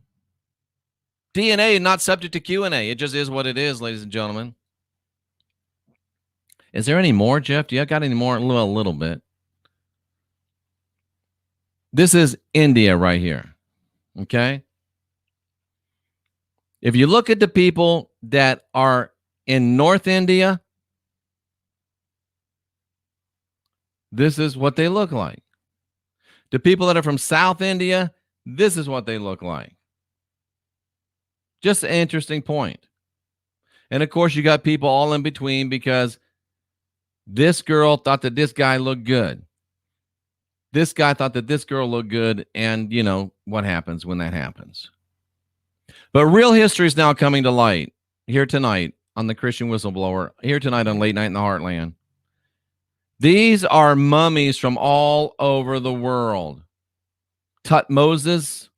S3: DNA is not subject to Q&A. It just is what it is, ladies and gentlemen. Is there any more, Jeff? Do you got any more? A little bit. This is India right here. Okay? If you look at the people that are in North India, this is what they look like. The people that are from South India, this is what they look like. Just an interesting point. And of course, you got people all in between because this girl thought that this guy looked good. This guy thought that this girl looked good. And you know what happens when that happens. But real history is now coming to light here tonight on the Christian Whistleblower, here tonight on Late Night in the Heartland. These are mummies from all over the world. Tutmoses,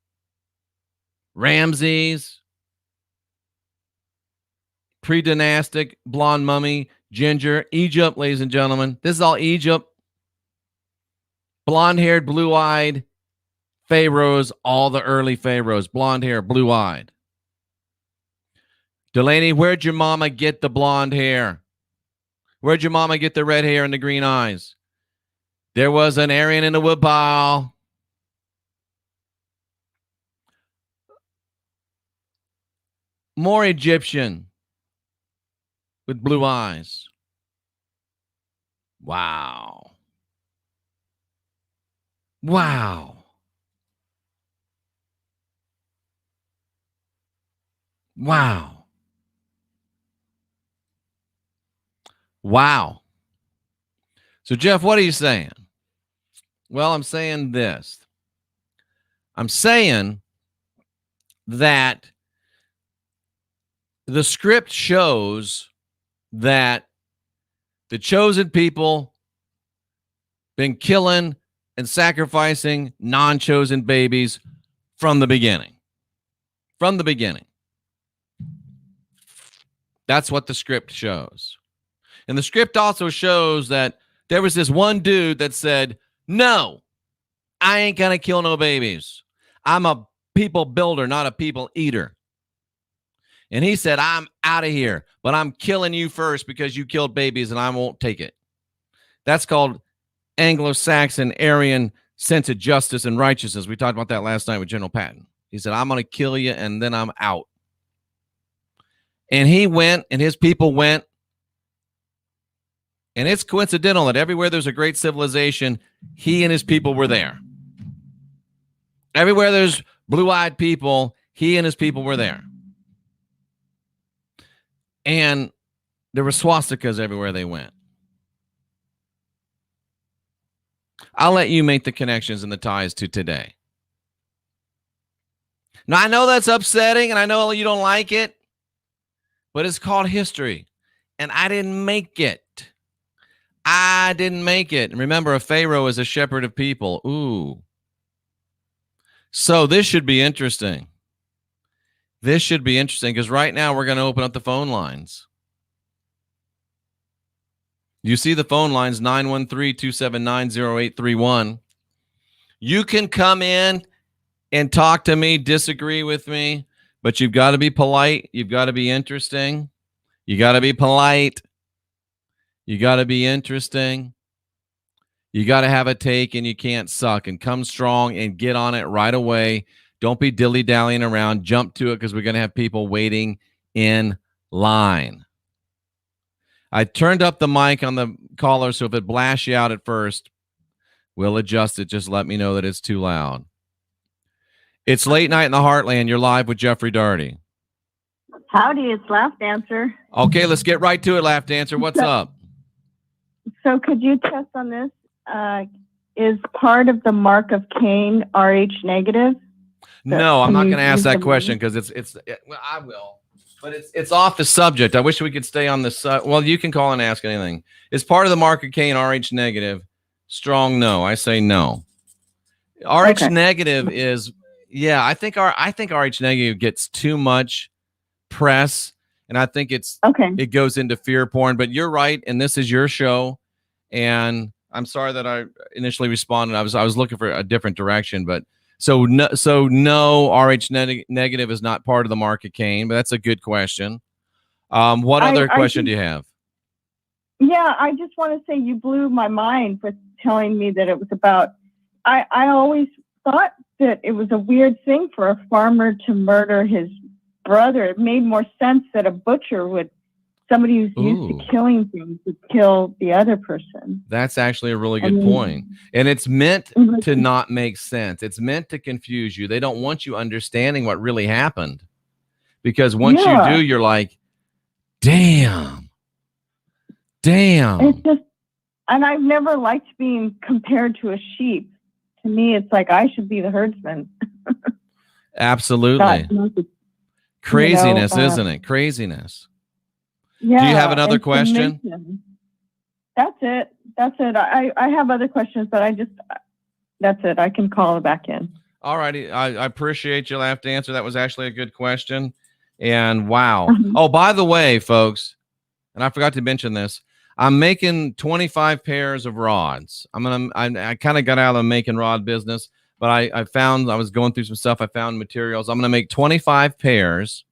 S3: Ramses, pre-dynastic blonde mummy, ginger, Egypt, ladies and gentlemen. This is all Egypt. Blonde-haired, blue-eyed pharaohs, all the early pharaohs. Blonde hair, blue-eyed. Delaney, where'd your mama get the blonde hair? Where'd your mama get the red hair and the green eyes? There was an Aryan in the woodpile. More Egyptian with blue eyes. Wow. Wow. Wow. Wow. So, Jeff, what are you saying? Well, I'm saying this. I'm saying that the script shows that the chosen people been killing and sacrificing non-chosen babies from the beginning. From the beginning. That's what the script shows. And the script also shows that there was this one dude that said, no, I ain't going to kill no babies. I'm a people builder, not a people eater. And he said, I'm out of here, but I'm killing you first because you killed babies and I won't take it. That's called Anglo-Saxon Aryan sense of justice and righteousness. We talked about that last night with General Patton. He said, I'm going to kill you and then I'm out. And he went and his people went. And it's coincidental that everywhere there's a great civilization, he and his people were there. Everywhere there's blue-eyed people, he and his people were there. And there were swastikas everywhere they went. I'll let you make the connections and the ties to today. Now, I know that's upsetting, and I know you don't like it, but it's called history, and I didn't make it. I didn't make it. Remember, a Pharaoh is a shepherd of people. Ooh. So this should be interesting. This should be interesting because right now we're going to open up the phone lines. You see the phone lines, 913-279-0831. You can come in and talk to me, disagree with me, but you've got to be polite. You've got to be interesting. You got to be polite. You got to be interesting. You got to have a take, and you can't suck, and come strong and get on it right away. Don't be dilly-dallying around. Jump to it because we're going to have people waiting in line. I turned up the mic on the caller, so if it blasts you out at first, we'll adjust it. Just let me know that it's too loud. It's Late Night in the Heartland. You're live with Jeffrey Daugherty.
S4: Howdy, it's Laugh Dancer.
S3: Okay, let's get right to it, Laugh Dancer. What's up?
S4: So could you test on this? Is part of the mark of Cain Rh negative?
S3: No, I'm not going to ask that question because well, I will, but it's off the subject. I wish we could stay on this. Well, you can call and ask anything. Is part of the mark of Cain Rh negative? Strong no. I say no. Rh negative is, yeah. I think Rh negative gets too much press, and I think it goes into fear porn. But you're right, and this is your show, and I'm sorry that I initially responded. I was looking for a different direction, but so no, Rh negative is not part of the mark of Cain, but that's a good question. What other question do you have?
S4: Yeah, I just want to say you blew my mind for telling me that it was about. I always thought that it was a weird thing for a farmer to murder his brother. It made more sense that a butcher would. Somebody who's used to killing things would kill the other person.
S3: That's actually a really good point. And it's meant to not make sense. It's meant to confuse you. They don't want you understanding what really happened. Because once you do, you're like, damn.
S4: It's just, and I've never liked being compared to a sheep. To me, it's like I should be the herdsman.
S3: Absolutely. Craziness, isn't it? Craziness.
S4: Yeah,
S3: do you have another question?
S4: That's it. I have other questions, but that's it. I can call it back in.
S3: All righty. I appreciate you'll have to answer. That was actually a good question. And wow. Oh, by the way, folks, and I forgot to mention this, I'm making 25 pairs of rods. I kind of got out of the making rod business, but I was going through some stuff. I found materials. I'm going to make 25 pairs.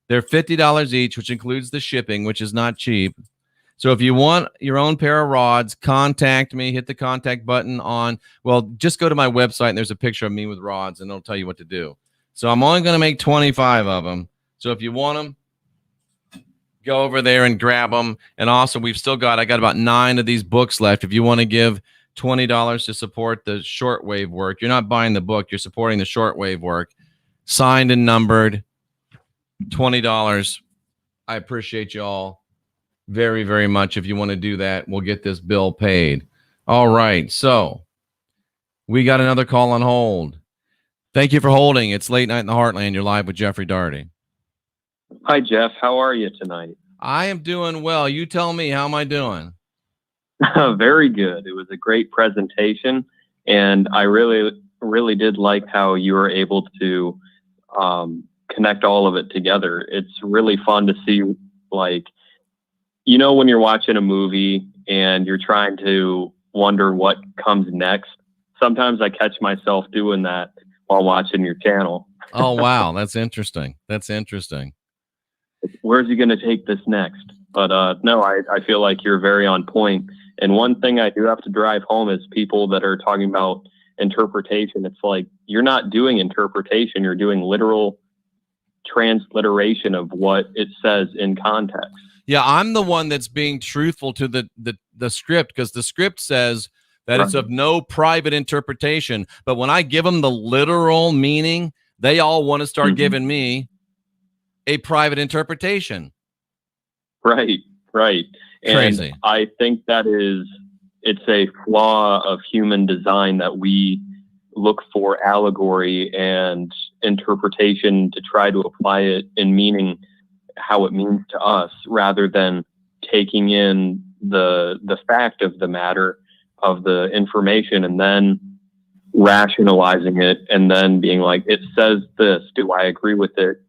S3: They're $50 each, which includes the shipping, which is not cheap. So if you want your own pair of rods, contact me. Hit the contact button just go to my website, and there's a picture of me with rods, and it'll tell you what to do. So I'm only going to make 25 of them. So if you want them, go over there and grab them. And also, I got about 9 of these books left. If you want to give $20 to support the shortwave work, you're not buying the book, you're supporting the shortwave work. Signed and numbered. $20. I appreciate you all very, very much. If you want to do that, we'll get this bill paid. All right. So we got another call on hold. Thank you for holding. It's Late Night in the Heartland. You're live with Jeffrey Daugherty.
S5: Hi, Jeff. How are you tonight?
S3: I am doing well. You tell me. How am I doing?
S5: Very good. It was a great presentation, and I really, really did like how you were able to connect all of it together. It's really fun to see, when you're watching a movie and you're trying to wonder what comes next. Sometimes I catch myself doing that while watching your channel.
S3: Oh, wow. That's interesting.
S5: Where's he going to take this next? But no, I feel like you're very on point. And one thing I do have to drive home is people that are talking about interpretation. It's like, you're not doing interpretation. You're doing literal transliteration of what it says in context.
S3: Yeah, I'm the one that's being truthful to the script, because the script says that it's of no private interpretation. But when I give them the literal meaning, they all want to start giving me a private interpretation. Right.
S5: Crazy. And I think it's a flaw of human design that we look for allegory and interpretation to try to apply it in meaning how it means to us, rather than taking in the fact of the matter of the information, and then rationalizing it, and then being like, it says this. Do I agree with it?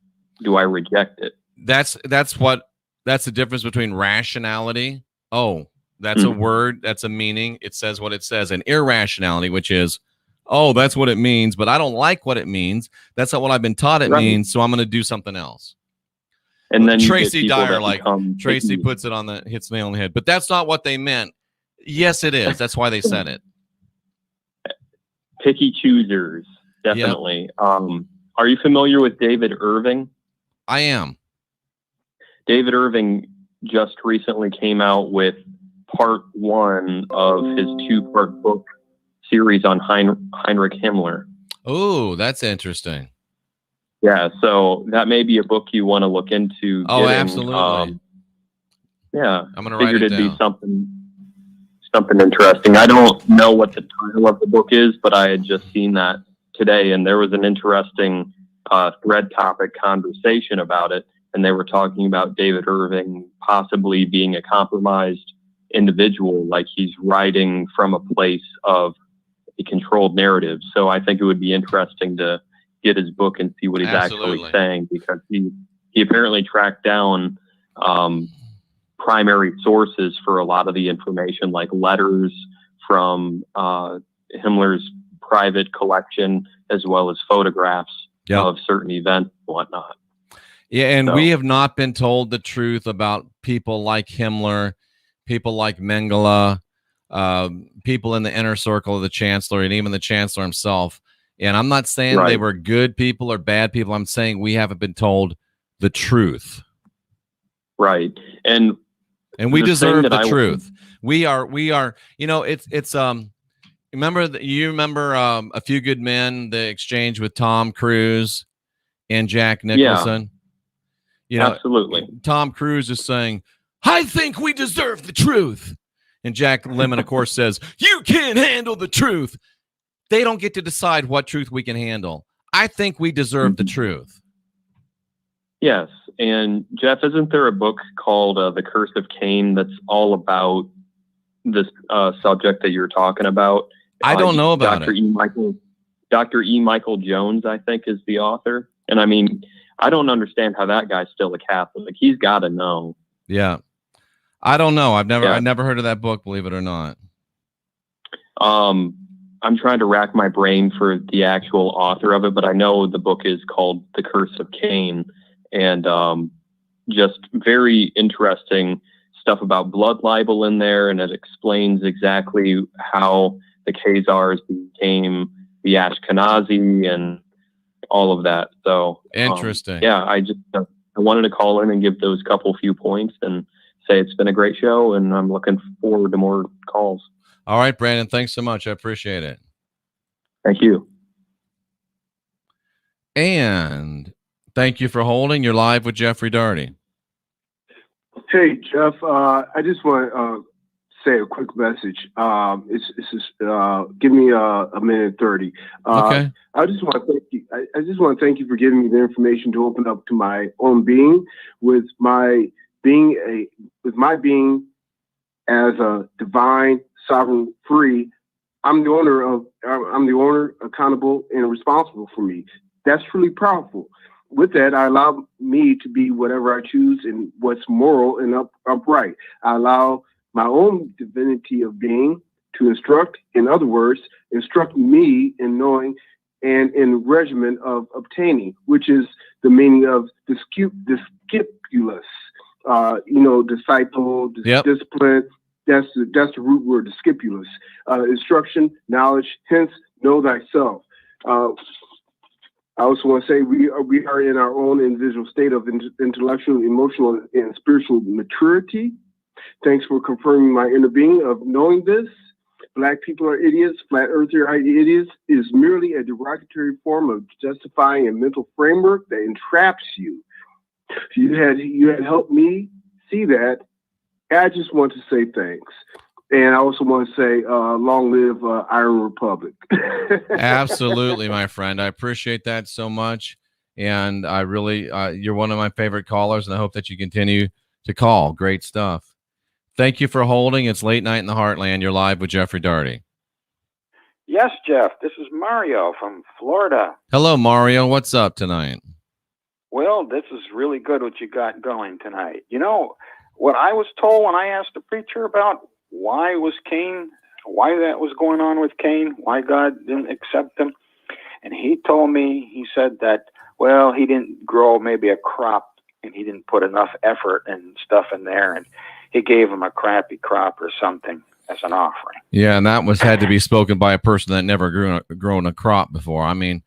S5: Do I reject it?
S3: That's the difference between rationality. Oh, that's a word, that's a meaning. It says what it says. And irrationality, which is, oh, that's what it means, but I don't like what it means. That's not what I've been taught it means, so I'm going to do something else.
S5: And then
S3: Tracy Dyer, like Tracy puts it hits the nail on the head. But that's not what they meant. Yes, it is. That's why they said it.
S5: Picky choosers, definitely. Yep. Are you familiar with David Irving?
S3: I am.
S5: David Irving just recently came out with part 1 of his 2-part book series on Heinrich Himmler.
S3: Oh, that's interesting.
S5: Yeah, so that may be a book you want to look into.
S3: Oh, absolutely.
S5: Yeah,
S3: I'm going to write it down.
S5: It'd be something interesting. I don't know what the title of the book is, but I had just seen that today, and there was an interesting thread topic conversation about it, and they were talking about David Irving possibly being a compromised individual, like he's writing from a place of a controlled narrative. So I think it would be interesting to get his book and see what he's actually saying, because he apparently tracked down primary sources for a lot of the information, like letters from Himmler's private collection, as well as photographs of certain events and whatnot.
S3: Yeah, and we have not been told the truth about people like Himmler, people like Mengele, people in the inner circle of the chancellor, and even the chancellor himself. And I'm not saying they were good people or bad people. I'm saying we haven't been told the truth. Right. And we deserve the truth. We are, you know, it's you remember A Few Good Men, the exchange with Tom Cruise and Jack Nicholson? Yeah. You know, absolutely. Tom Cruise is saying, I think we deserve the truth. And Jack Lemmon, of course, says, you can't handle the truth. They don't get to decide what truth we can handle. I think we deserve the truth. Yes. And Jeff, isn't there a book called The Curse of Cain that's all about this subject that you're talking about? I don't know about it. Dr. E. Michael Jones, I think, is the author. And I mean, I don't understand how that guy's still a Catholic. He's got to know. Yeah. I don't know. I never heard of that book, believe it or not. I'm trying to rack my brain for the actual author of it, but I know the book is called The Curse of Cain, and just very interesting stuff about blood libel in there, and it explains exactly how the Khazars became the Ashkenazi and all of that. So interesting. I wanted to call in and give those few points and say it's been a great show, and I'm looking forward to more calls. All right, Brandon, thanks so much. I appreciate it. Thank you. And thank you for holding. You're live with Jeffrey Daugherty.
S6: Hey, Jeff. I just want to say a quick message. It's just give me a minute 30. Okay. I just want to thank you. I just want to thank you for giving me the information to open up to my own being, with my being as a divine, sovereign, free. I'm the owner, accountable, and responsible for me. That's really powerful. With that, I allow me to be whatever I choose and what's moral and upright. I allow my own divinity of being to instruct, in other words, instruct me in knowing and in the regimen of obtaining, which is the meaning of the discipulus. Disciple, discipline. That's the root word, discipulus. Instruction, knowledge, hence know thyself. I also want to say we are in our own individual state of intellectual, emotional, and spiritual maturity. Thanks for confirming my inner being of knowing this. Black people are idiots. Flat earther are idiots is merely a derogatory form of justifying a mental framework that entraps you. You had helped me see that. I just want to say thanks. And I also want to say, long live Iron Republic.
S3: Absolutely, my friend. I appreciate that so much. And I really, you're one of my favorite callers, and I hope that you continue to call. Great stuff. Thank you for holding. It's late night in the Heartland. You're live with Jeffrey Daugherty.
S7: Yes, Jeff. This is Mario from Florida.
S3: Hello, Mario. What's up tonight?
S7: Well, this is really good what you got going tonight. You know, what I was told when I asked the preacher about why that was going on with Cain, why God didn't accept him, and he told me, he said that, well, he didn't grow maybe a crop, and he didn't put enough effort and stuff in there, and he gave him a crappy crop or something as an offering.
S3: Yeah, and that had to be spoken by a person that never grown a crop before. I mean,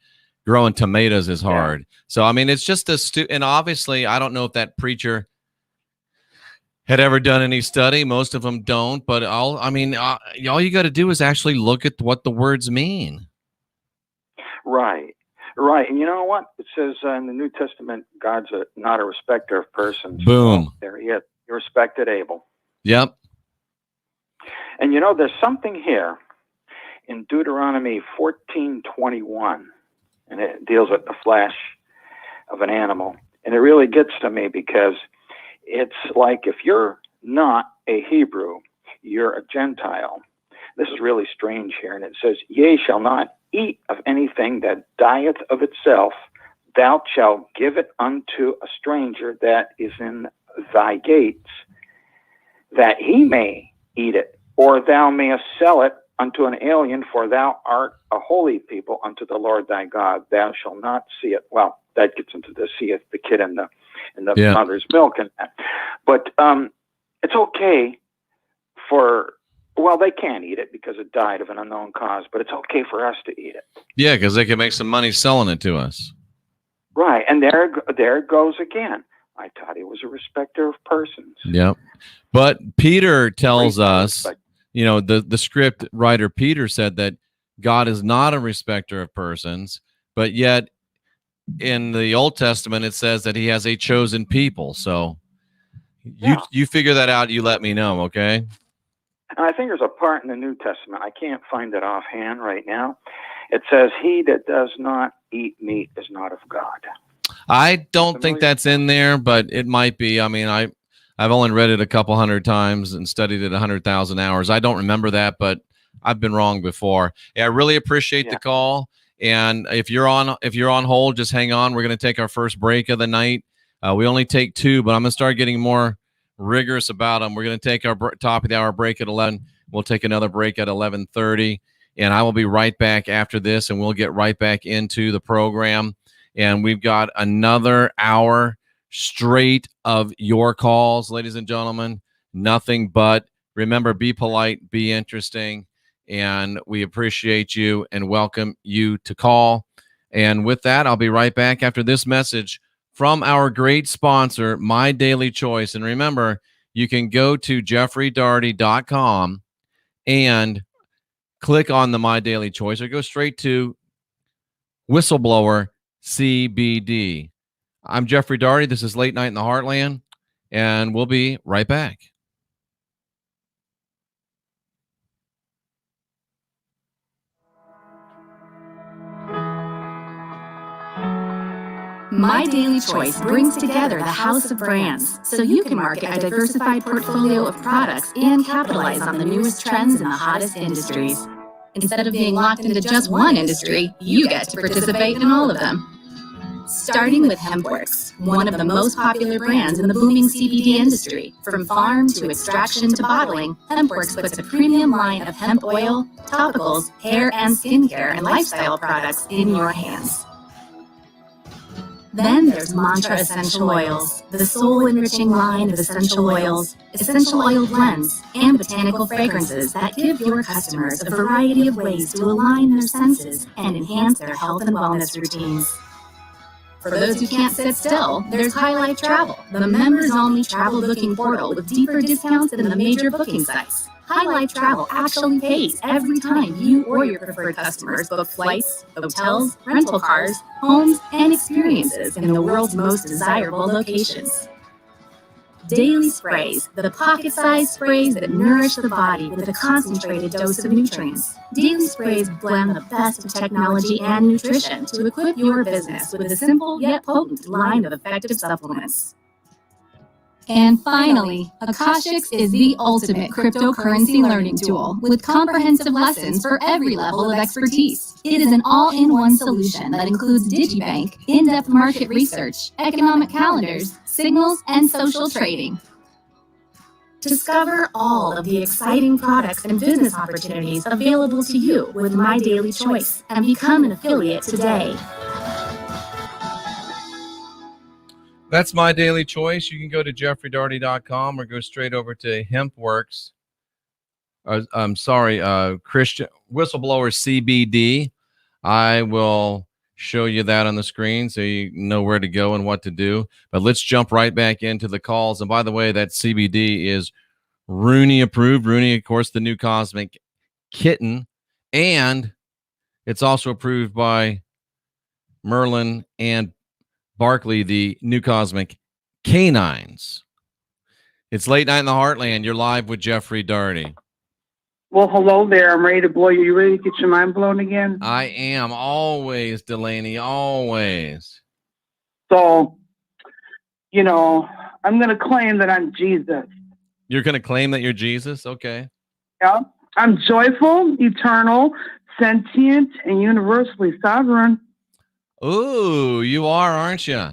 S3: growing tomatoes is hard. Yeah. So, I mean, it's just and obviously, I don't know if that preacher had ever done any study. Most of them don't, but all you got to do is actually look at what the words mean.
S7: Right. And you know what? It says in the New Testament, God's not a respecter of persons.
S3: Boom.
S7: So there he is. He respected Abel.
S3: Yep.
S7: And you know, there's something here in Deuteronomy 14:21, and it deals with the flesh of an animal. And it really gets to me because it's like if you're not a Hebrew, you're a Gentile. This is really strange here. And it says, "Ye shall not eat of anything that dieth of itself. Thou shalt give it unto a stranger that is in thy gates, that he may eat it. Or thou mayest sell it unto an alien, for thou art a holy people unto the Lord thy God. Thou shalt not see it." Well, that gets into the seeth the kid in the mother's milk and that. But it's okay they can't eat it because it died of an unknown cause, but it's okay for us to eat it.
S3: Yeah, because they can make some money selling it to us.
S7: Right, and there it goes again. I thought he was a respecter of persons.
S3: Yep. But Peter tells us, you know, the script writer Peter said that God is not a respecter of persons, but yet in the Old Testament it says that he has a chosen people. So you figure that out, you let me know, okay?
S7: And I think there's a part in the New Testament, I can't find it offhand right now. It says, "He that does not eat meat is not of God."
S3: I don't think that's in there, but it might be. I mean, I've only read it a couple hundred times and studied it 100,000 hours. I don't remember that, but I've been wrong before. Yeah, I really appreciate the call. And if you're on hold, just hang on. We're going to take our first break of the night. We only take 2, but I'm going to start getting more rigorous about them. We're going to take our top of the hour break at 11. We'll take another break at 11:30, and I will be right back after this, and we'll get right back into the program. And we've got another hour straight of your calls, ladies and gentlemen. Nothing but, remember, be polite, be interesting, and we appreciate you and welcome you to call. And with that, I'll be right back after this message from our great sponsor, My Daily Choice. And remember, you can go to jeffreydaugherty.com and click on the My Daily Choice, or go straight to Whistleblower CBD. I'm Jeffrey Daugherty. This is Late Night in the Heartland, and we'll be right back.
S8: My Daily Choice brings together the house of brands so you can market a diversified portfolio of products and capitalize on the newest trends in the hottest industries. Instead of being locked into just one industry, you get to participate in all of them. Starting with HempWorks, one of the most popular brands in the booming CBD industry. From farm to extraction to bottling, HempWorks puts a premium line of hemp oil, topicals, hair and skincare, and lifestyle products in your hands. Then there's Mantra Essential Oils, the soul-enriching line of essential oils, essential oil blends, and botanical fragrances that give your customers a variety of ways to align their senses and enhance their health and wellness routines. For those who can't sit still, there's High Life Travel, the members-only travel booking portal with deeper discounts than the major booking sites. High Life Travel actually pays every time you or your preferred customers book flights, hotels, rental cars, homes, and experiences in the world's most desirable locations. Daily Sprays, the pocket-sized sprays that nourish the body with a concentrated dose of nutrients. Daily Sprays blend the best of technology and nutrition to equip your business with a simple yet potent line of effective supplements. And finally, Akashics is the ultimate cryptocurrency learning tool with comprehensive lessons for every level of expertise. It is an all-in-one solution that includes digibank, in-depth market research, economic calendars, signals, and social trading. Discover all of the exciting products and business opportunities available to you with My Daily Choice and become an affiliate today.
S3: That's My Daily Choice. You can go to jeffreydaugherty.com or go straight over to HempWorks. Christian Whistleblower CBD. I will show you that on the screen so you know where to go and what to do. But let's jump right back into the calls. And by the way, that CBD is Rooney approved. Rooney, of course, the new cosmic kitten. And it's also approved by Merlin and Barkley, the new cosmic canines. It's late night in the Heartland. You're live with Jeffrey Daugherty.
S9: Well, hello there. I'm ready to blow you. You ready to get your mind blown again?
S3: I am always, Delaney, always.
S9: So, I'm going to claim that I'm Jesus.
S3: You're going to claim that you're Jesus? Okay.
S9: Yeah. I'm joyful, eternal, sentient, and universally sovereign.
S3: Ooh, you are, aren't you?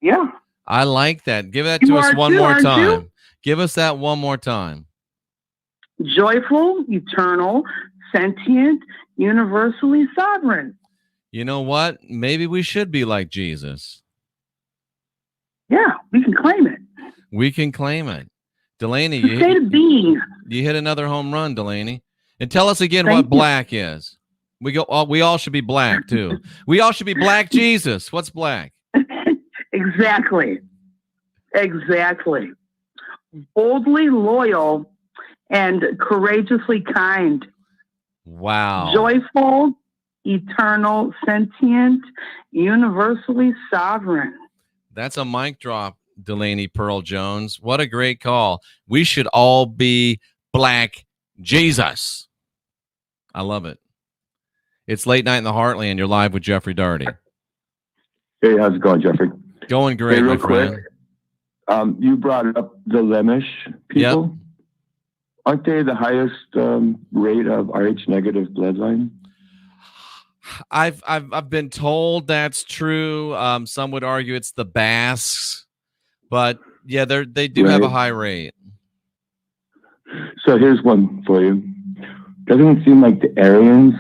S9: Yeah.
S3: I like that. Give that to us one more time. Give us that one more time.
S9: Joyful, eternal, sentient, universally sovereign.
S3: You know what? Maybe we should be like Jesus.
S9: Yeah, we can claim it.
S3: We can claim it. Delaney,
S9: The state of being.
S3: You hit another home run, Delaney. And tell us again what black is. We all should be black too. We all should be black Jesus. What's black?
S9: Exactly. Boldly loyal and courageously kind.
S3: Wow.
S9: Joyful, eternal, sentient, universally sovereign.
S3: That's a mic drop, Delaney Pearl Jones. What a great call. We should all be black Jesus. I love it. It's late night in the Heartland. You're live with Jeffrey Daugherty.
S10: Hey, how's it going, Jeffrey?
S3: Going great,
S10: real
S3: my friend.
S10: Quick, you brought up the Lemish people. Yep. Aren't they the highest rate of Rh negative bloodline?
S3: I've been told that's true. Some would argue it's the Basques, but yeah, they do have a high rate.
S10: So here's one for you. Doesn't it seem like the Aryans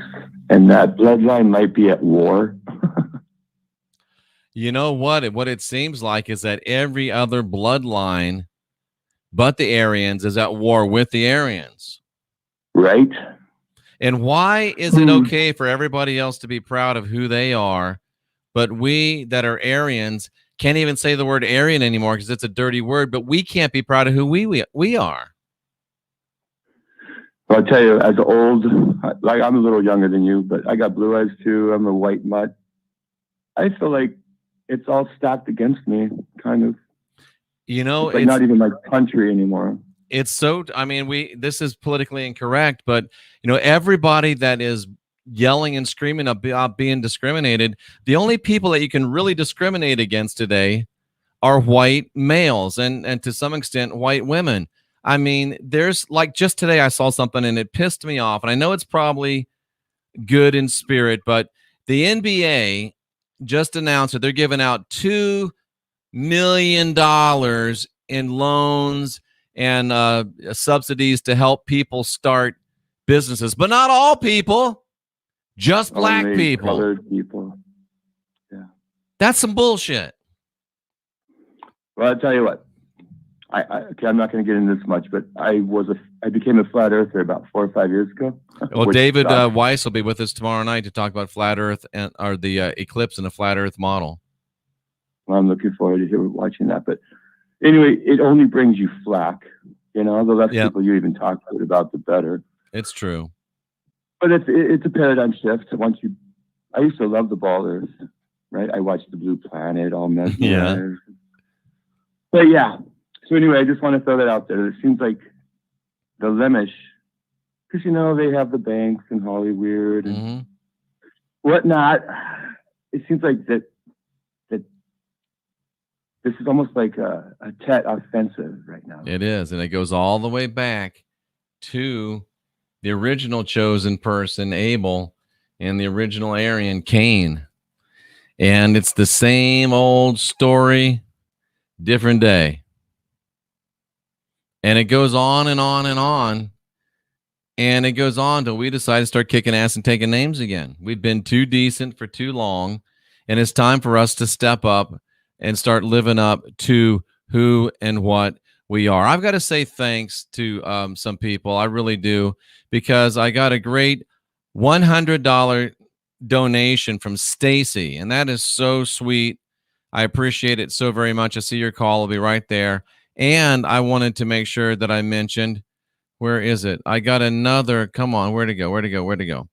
S10: and that bloodline might be at war?
S3: You know what? What it seems like is that every other bloodline but the Aryans is at war with the Aryans.
S10: Right.
S3: And why is it okay for everybody else to be proud of who they are, but we that are Aryans can't even say the word Aryan anymore because it's a dirty word, but we can't be proud of who we are?
S10: Well, I'll tell you, as old, like I'm a little younger than you, but I got blue eyes too. I'm a white mutt. I feel like it's all stacked against me, kind of. It's like not even my country anymore.
S3: It's so, this is politically incorrect, but everybody that is yelling and screaming about being discriminated, the only people that you can really discriminate against today are white males and to some extent white women. There's just today I saw something and it pissed me off, and I know it's probably good in spirit, but the NBA just announced that they're giving out $2 million in loans and subsidies to help people start businesses, but not all people, just black people.
S10: Colored people. Yeah.
S3: That's some bullshit.
S10: Well, I'll tell you what. I'm not going to get into this much, but I became a flat earther about 4 or 5 years ago.
S3: Well, David Weiss will be with us tomorrow night to talk about flat Earth or the eclipse and the flat Earth model.
S10: Well, I'm looking forward to watching that. But anyway, it only brings you flack. The less people you even talk about, the better.
S3: It's true.
S10: But it's a paradigm shift. I used to love the ball Earth, right? I watched the Blue Planet, all mesmerized.
S3: Yeah.
S10: But yeah. So anyway, I just want to throw that out there. It seems like the Lemish, because they have the banks in Hollywood and whatnot. It seems like that this is almost like a tad offensive right now.
S3: It is, and it goes all the way back to the original chosen person, Abel, and the original Aryan, Cain. And it's the same old story, different day. And it goes on and on and on. And it goes on till we decide to start kicking ass and taking names again. We've been too decent for too long. And it's time for us to step up and start living up to who and what we are. I've got to say thanks to some people. I really do, because I got a great $100 donation from Stacy, and that is so sweet. I appreciate it so very much. I see your call. I'll be right there. And I wanted to make sure that I mentioned, where is it? I got another, come on, where'd it go?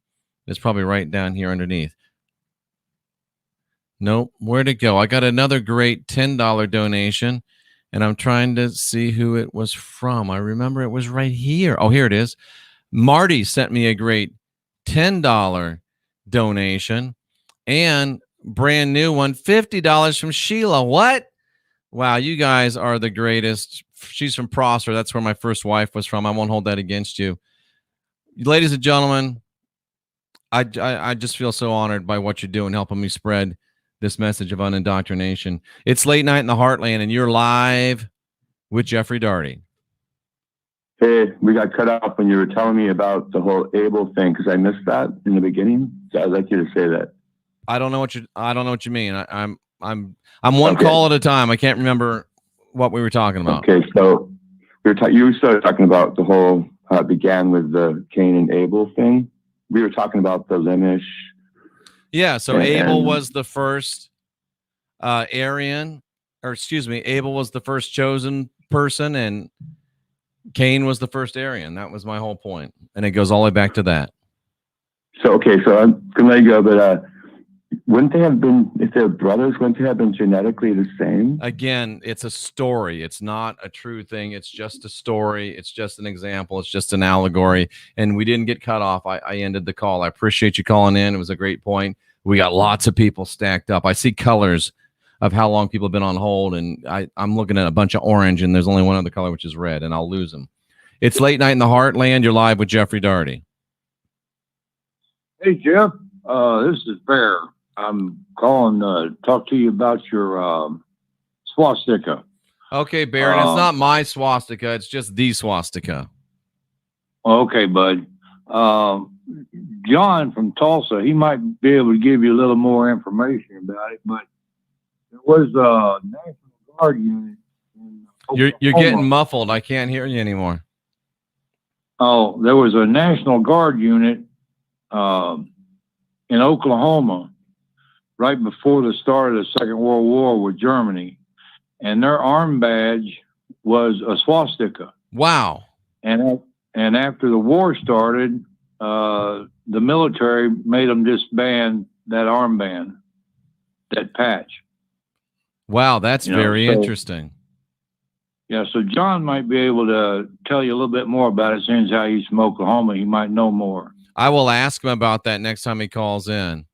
S3: It's probably right down here underneath. Nope, where'd it go? I got another great $10 donation, and I'm trying to see who it was from. I remember it was right here. Oh, here it is. Marty sent me a great $10 donation, and brand new one, $50 from Sheila. What? Wow, you guys are the greatest. She's from Prosser. That's where my first wife was from. I won't hold that against you. Ladies and gentlemen, I just feel so honored by what you're doing, helping me spread this message of unindoctrination. It's late night in the Heartland, and you're live with Jeffrey Daugherty.
S10: Hey, we got cut off when you were telling me about the whole Abel thing, because I missed that in the beginning. So I'd like you to say that.
S3: I don't know what you mean. I'm one call at a time. I can't remember what we were talking about.
S10: Okay, so you started talking about the whole it began with the Cain and Abel thing. We were talking about the Lemish.
S3: Yeah, so Abel was the first Aryan, or excuse me, Abel was the first chosen person, and Cain was the first Aryan. That was my whole point, and it goes all the way back to that.
S10: So so I'm gonna let you go, but wouldn't they have been, if they're brothers, wouldn't they have been genetically the same?
S3: Again, it's a story. It's not a true thing. It's just a story. It's just an example. It's just an allegory. And we didn't get cut off. I ended the call. I appreciate you calling in. It was a great point. We got lots of people stacked up. I see colors of how long people have been on hold, and I'm looking at a bunch of orange, and there's only one other color, which is red, and I'll lose them. It's late night in the Heartland. You're live with Jeffrey Daugherty.
S11: Hey, Jeff. This is Bear. I'm calling to talk to you about your swastika.
S3: Okay, Bear, and it's not my swastika. It's just the swastika.
S11: Okay, bud. John from Tulsa, he might be able to give you a little more information about it, but there was a National Guard unit in Oklahoma.
S3: You're getting muffled. I can't hear you anymore.
S11: Oh, there was a National Guard unit in Oklahoma right before the start of the Second World War with Germany, and their arm badge was a swastika.
S3: Wow.
S11: And after the war started, the military made them disband that armband, that patch.
S3: Wow, that's very interesting.
S11: Yeah, so John might be able to tell you a little bit more about it, since how he's from Oklahoma. He might know more.
S3: I will ask him about that next time he calls in.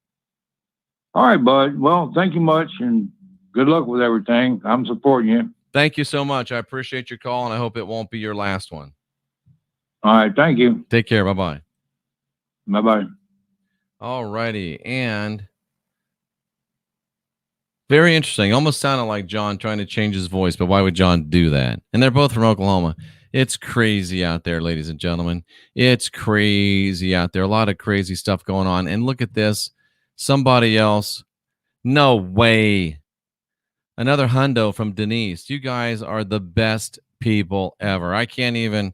S11: All right, bud. Well, thank you much, and good luck with everything. I'm supporting you.
S3: Thank you so much. I appreciate your call, and I hope it won't be your last one.
S11: All right, thank you.
S3: Take care. Bye-bye.
S11: Bye-bye.
S3: All righty, and very interesting. Almost sounded like John trying to change his voice, but why would John do that? And they're both from Oklahoma. It's crazy out there, ladies and gentlemen. It's crazy out there. A lot of crazy stuff going on. And look at this. Somebody else. No way. Another hundo from Denise. You guys are the best people ever. I don't even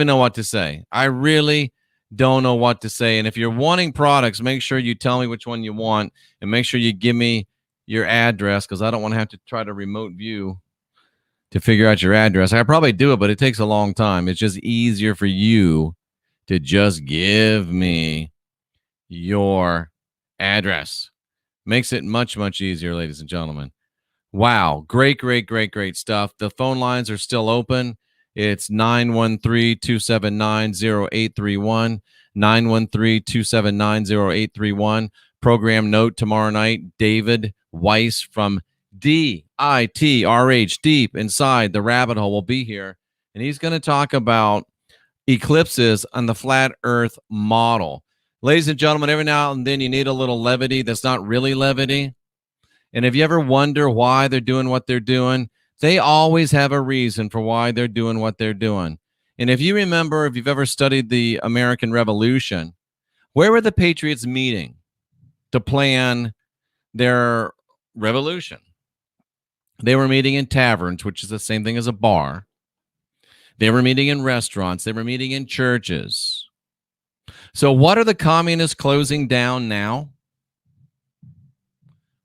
S3: know what to say. I really don't know what to say. And if you're wanting products, make sure you tell me which one you want, and make sure you give me your address, because I don't want to have to try to remote view to figure out your address. I probably do it, but it takes a long time. It's just easier for you to just give me your address. Makes it much, much easier, ladies and gentlemen. Wow. Great stuff. The phone lines are still open. It's 913-279-0831, 913-279-0831. Program note tomorrow night, David Weiss from DITRH, deep inside the rabbit hole, will be here. And he's going to talk about eclipses on the flat earth model. Ladies and gentlemen, every now and then you need a little levity that's not really levity. And if you ever wonder why they're doing what they're doing, they always have a reason for why they're doing what they're doing. And if you remember, if you've ever studied the American Revolution, where were the patriots meeting to plan their revolution? They were meeting in taverns, which is the same thing as a bar. They were meeting in restaurants. They were meeting in churches. So what are the communists closing down now?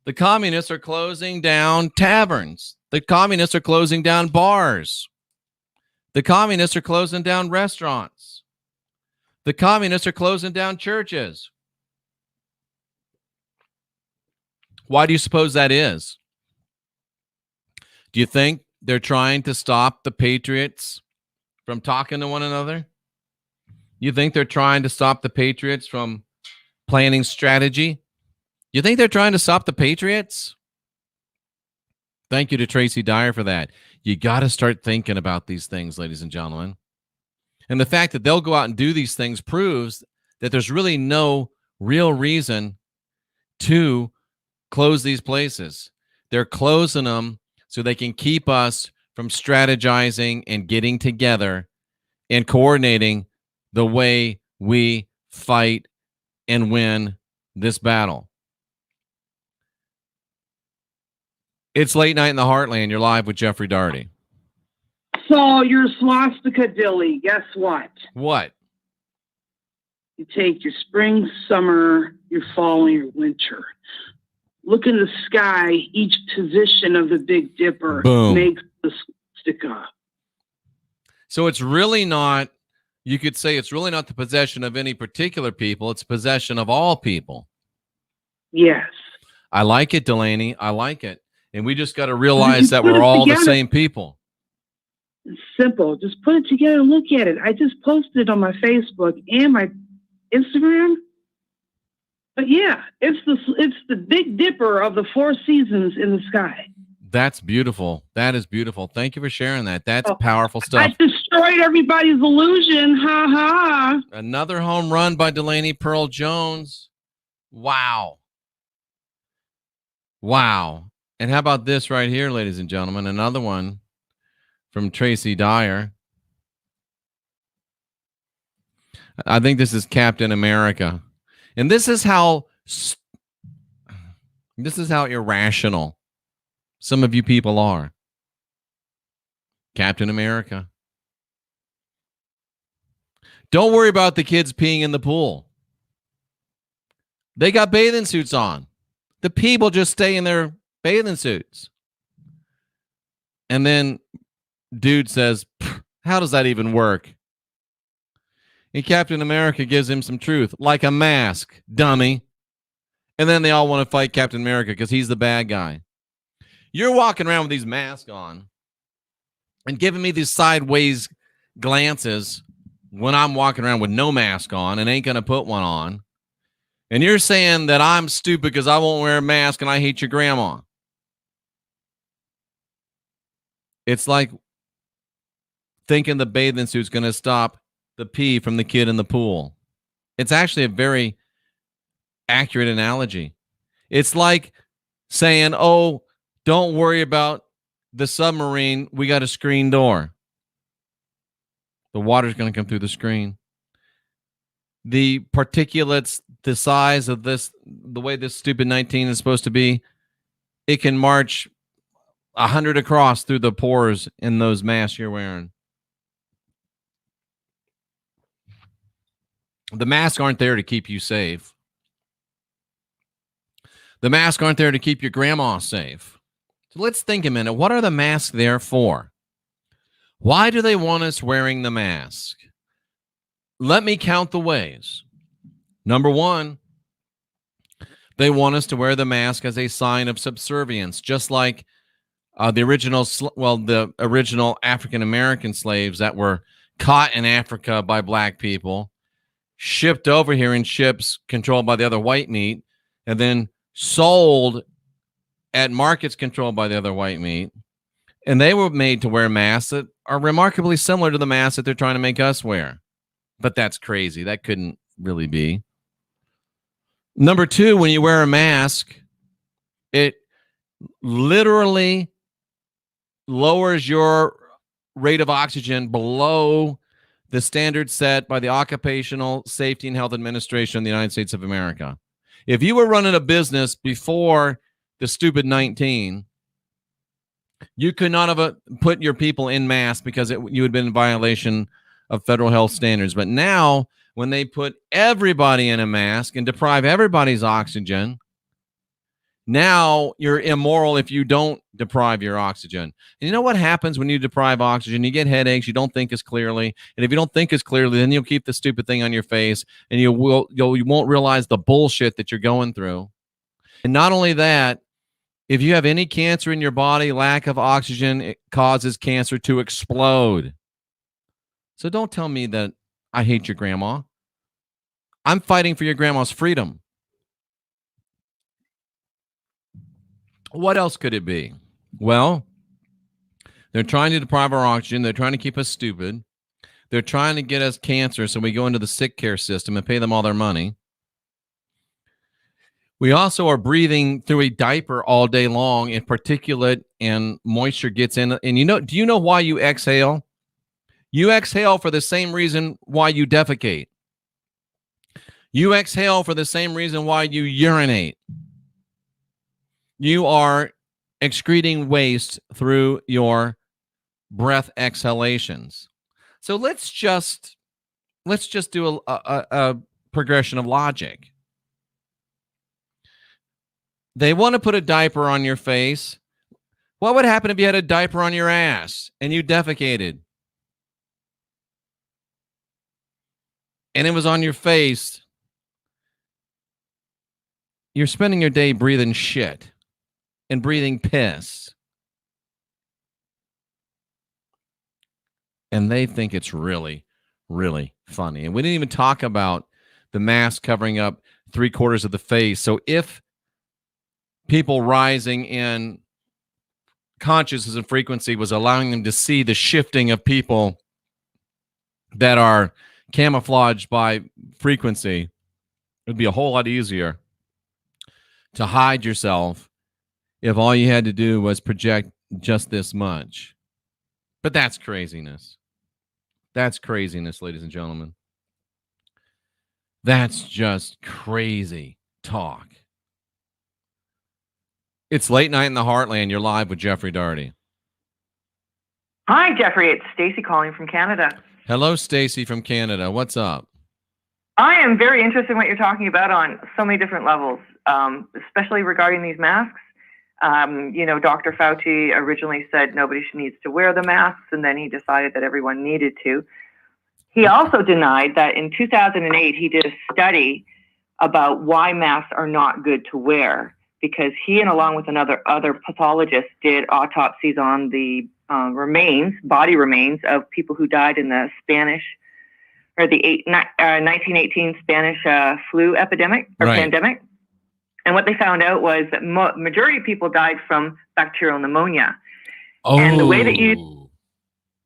S3: The communists are closing down taverns. The communists are closing down bars. The communists are closing down restaurants. The communists are closing down churches. Why do you suppose that is? Do you think they're trying to stop the patriots from talking to one another? You think they're trying to stop the patriots from planning strategy? You think they're trying to stop the patriots? Thank you to Tracy Dyer for that. You got to start thinking about these things, ladies and gentlemen. And the fact that they'll go out and do these things proves that there's really no real reason to close these places. They're closing them so they can keep us from strategizing and getting together and coordinating the way we fight and win this battle. It's late night in the Heartland. You're live with Jeffrey Daugherty.
S9: So your swastika dilly, guess what?
S3: What?
S9: You take your spring, summer, your fall, and your winter. Look in the sky. Each position of the Big Dipper makes the swastika.
S3: So it's really not, you could say it's really not the possession of any particular people. It's possession of all people.
S9: Yes.
S3: I like it, Delaney. I like it. And we just got to realize that we're all the same people.
S9: It's simple. Just put it together and look at it. I just posted it on my Facebook and my Instagram. But yeah, it's the Big Dipper of the 4 seasons in the sky.
S3: That's beautiful. That is beautiful. Thank you for sharing that. That's powerful stuff.
S9: I destroyed everybody's illusion. Ha ha.
S3: Another home run by Delaney Pearl Jones. Wow. Wow. And how about this right here, ladies and gentlemen? Another one from Tracy Dyer. I think this is Captain America. And this is how irrational some of you people are. Captain America. Don't worry about the kids peeing in the pool. They got bathing suits on. The people just stay in their bathing suits. And then dude says, how does that even work? And Captain America gives him some truth, like a mask, dummy. And then they all want to fight Captain America because he's the bad guy. You're walking around with these masks on and giving me these sideways glances when I'm walking around with no mask on and ain't going to put one on. And you're saying that I'm stupid because I won't wear a mask and I hate your grandma. It's like thinking the bathing suit's going to stop the pee from the kid in the pool. It's actually a very accurate analogy. It's like saying, oh, don't worry about the submarine. We got a screen door. The water's going to come through the screen. The particulates, the size of this, the way this stupid 19 is supposed to be, it can march 100 across through the pores in those masks you're wearing. The masks aren't there to keep you safe. The masks aren't there to keep your grandma safe. So let's think a minute. What are the masks there for? Why do they want us wearing the mask? Let me count the ways. Number one, they want us to wear the mask as a sign of subservience, just like the original African-American slaves that were caught in Africa by black people, shipped over here in ships controlled by the other white meat, and then sold at markets controlled by the other white meat, and they were made to wear masks that are remarkably similar to the masks that they're trying to make us wear. But that's crazy. That couldn't really be. Number two, when you wear a mask, it literally lowers your rate of oxygen below the standard set by the Occupational Safety and Health Administration in the United States of America. If you were running a business before the stupid 19, you could not have put your people in masks because you had been in violation of federal health standards. But now, when they put everybody in a mask and deprive everybody's oxygen, now you're immoral if you don't deprive your oxygen. And you know what happens when you deprive oxygen? You get headaches. You don't think as clearly. And if you don't think as clearly, then you'll keep the stupid thing on your face, and you won't realize the bullshit that you're going through. And not only that, if you have any cancer in your body, lack of oxygen, it causes cancer to explode. So don't tell me that I hate your grandma. I'm fighting for your grandma's freedom. What else could it be? Well, they're trying to deprive our oxygen. They're trying to keep us stupid. They're trying to get us cancer, so we go into the sick care system and pay them all their money. We also are breathing through a diaper all day long, and particulate and moisture gets in. And do you know why you exhale? You exhale for the same reason why you defecate. You exhale for the same reason why you urinate. You are excreting waste through your breath exhalations. So let's just do a progression of logic. They want to put a diaper on your face. What would happen if you had a diaper on your ass and you defecated? And it was on your face. You're spending your day breathing shit and breathing piss. And they think it's really, really funny. And we didn't even talk about the mask covering up 3/4 of the face. So if people rising in consciousness and frequency was allowing them to see the shifting of people that are camouflaged by frequency, it'd be a whole lot easier to hide yourself if all you had to do was project just this much. But that's craziness. That's craziness, ladies and gentlemen. That's just crazy talk. It's late night in the Heartland. You're live with Jeffrey Daugherty.
S12: Hi, Jeffrey. It's Stacy calling from Canada.
S3: Hello, Stacy from Canada. What's up?
S12: I am very interested in what you're talking about on so many different levels, especially regarding these masks. Dr. Fauci originally said nobody needs to wear the masks, and then he decided that everyone needed to. He also denied that in 2008 he did a study about why masks are not good to wear, because he and along with other pathologists did autopsies on the body remains of people who died in the Spanish or the 1918 Spanish flu epidemic or pandemic. And what they found out was that majority of people died from bacterial pneumonia.
S3: Oh.
S12: And the way that you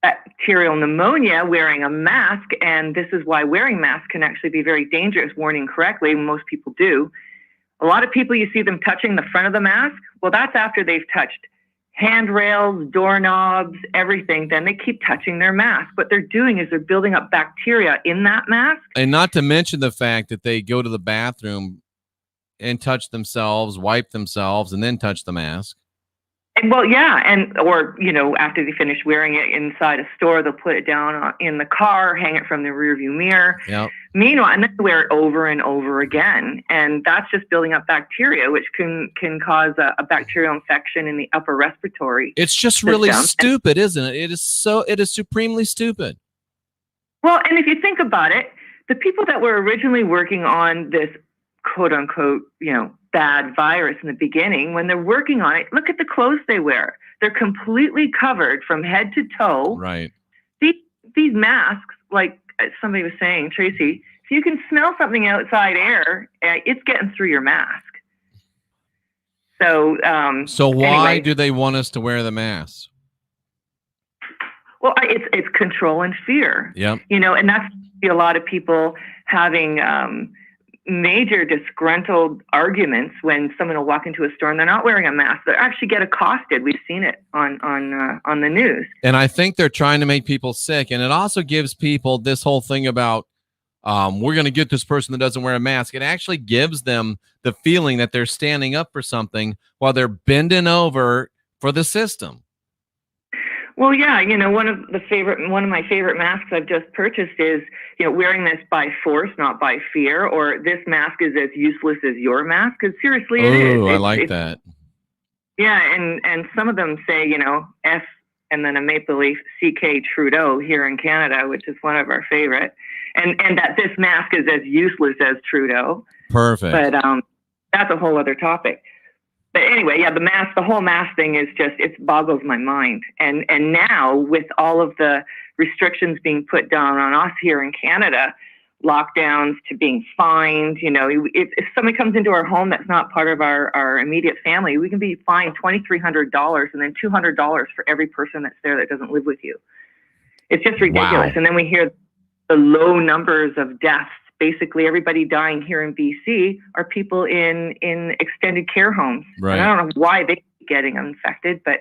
S12: bacterial pneumonia wearing a mask, and this is why wearing masks can actually be very dangerous, worn incorrectly, most people do. A lot of people, you see them touching the front of the mask. Well, that's after they've touched handrails, doorknobs, everything. Then they keep touching their mask. What they're doing is they're building up bacteria in that mask.
S3: And not to mention the fact that they go to the bathroom and touch themselves, wipe themselves, and then touch the mask.
S12: Well, yeah, or after they finish wearing it inside a store, they'll put it down in the car, hang it from the rearview mirror.
S3: Yep.
S12: Meanwhile, and then wear it over and over again, and that's just building up bacteria, which can cause a bacterial infection in the upper respiratory.
S3: It's just really stupid, isn't it? It is supremely stupid.
S12: Well, and if you think about it, the people that were originally working on this quote unquote, bad virus in the beginning, when they're working on it, look at the clothes they wear. They're completely covered from head to toe.
S3: Right.
S12: These masks, like somebody was saying, Tracy, if you can smell something outside air, it's getting through your mask. So,
S3: so why
S12: anyway.
S3: do they want us to wear the mask?
S12: Well, it's control and fear.
S3: Yep.
S12: You know, and that's a lot of people having major disgruntled arguments when someone will walk into a store and they're not wearing a mask. They actually get accosted. We've seen it on the news.
S3: And I think they're trying to make people sick. And it also gives people this whole thing about we're going to get this person that doesn't wear a mask. It actually gives them the feeling that they're standing up for something while they're bending over for the system.
S12: Well, yeah, you know, one of my favorite masks I've just purchased is, you know, wearing this by force, not by fear, or this mask is as useless as your mask. Because seriously, it is.
S3: Oh, I like that.
S12: Yeah, and some of them say, you know, F and then a maple leaf CK Trudeau here in Canada, which is one of our favorite, and that this mask is as useless as Trudeau.
S3: Perfect.
S12: But that's a whole other topic. But anyway, yeah, the whole mask thing is just, it boggles my mind. And now with all of the restrictions being put down on us here in Canada, lockdowns to being fined, you know, if somebody comes into our home that's not part of our immediate family, we can be fined $2,300 and then $200 for every person that's there that doesn't live with you. It's just ridiculous.
S3: Wow.
S12: And then we hear the low numbers of deaths. Basically, everybody dying here in BC are people in extended care homes.
S3: Right.
S12: And I don't know why they keep getting infected, but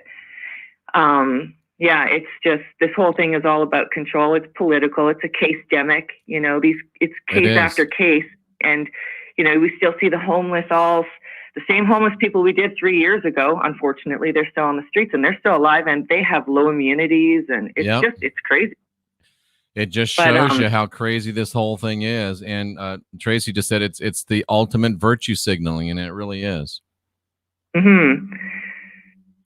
S12: yeah, it's just, this whole thing is all about control. It's political. It's a case-demic. You know, it's case after case. And, you know, we still see the homeless, the same homeless people we did 3 years ago. Unfortunately, they're still on the streets and they're still alive and they have low immunities. And it's it's crazy.
S3: It just shows you how crazy this whole thing is. And Tracy just said it's the ultimate virtue signaling, and it really is.
S12: Mm-hmm.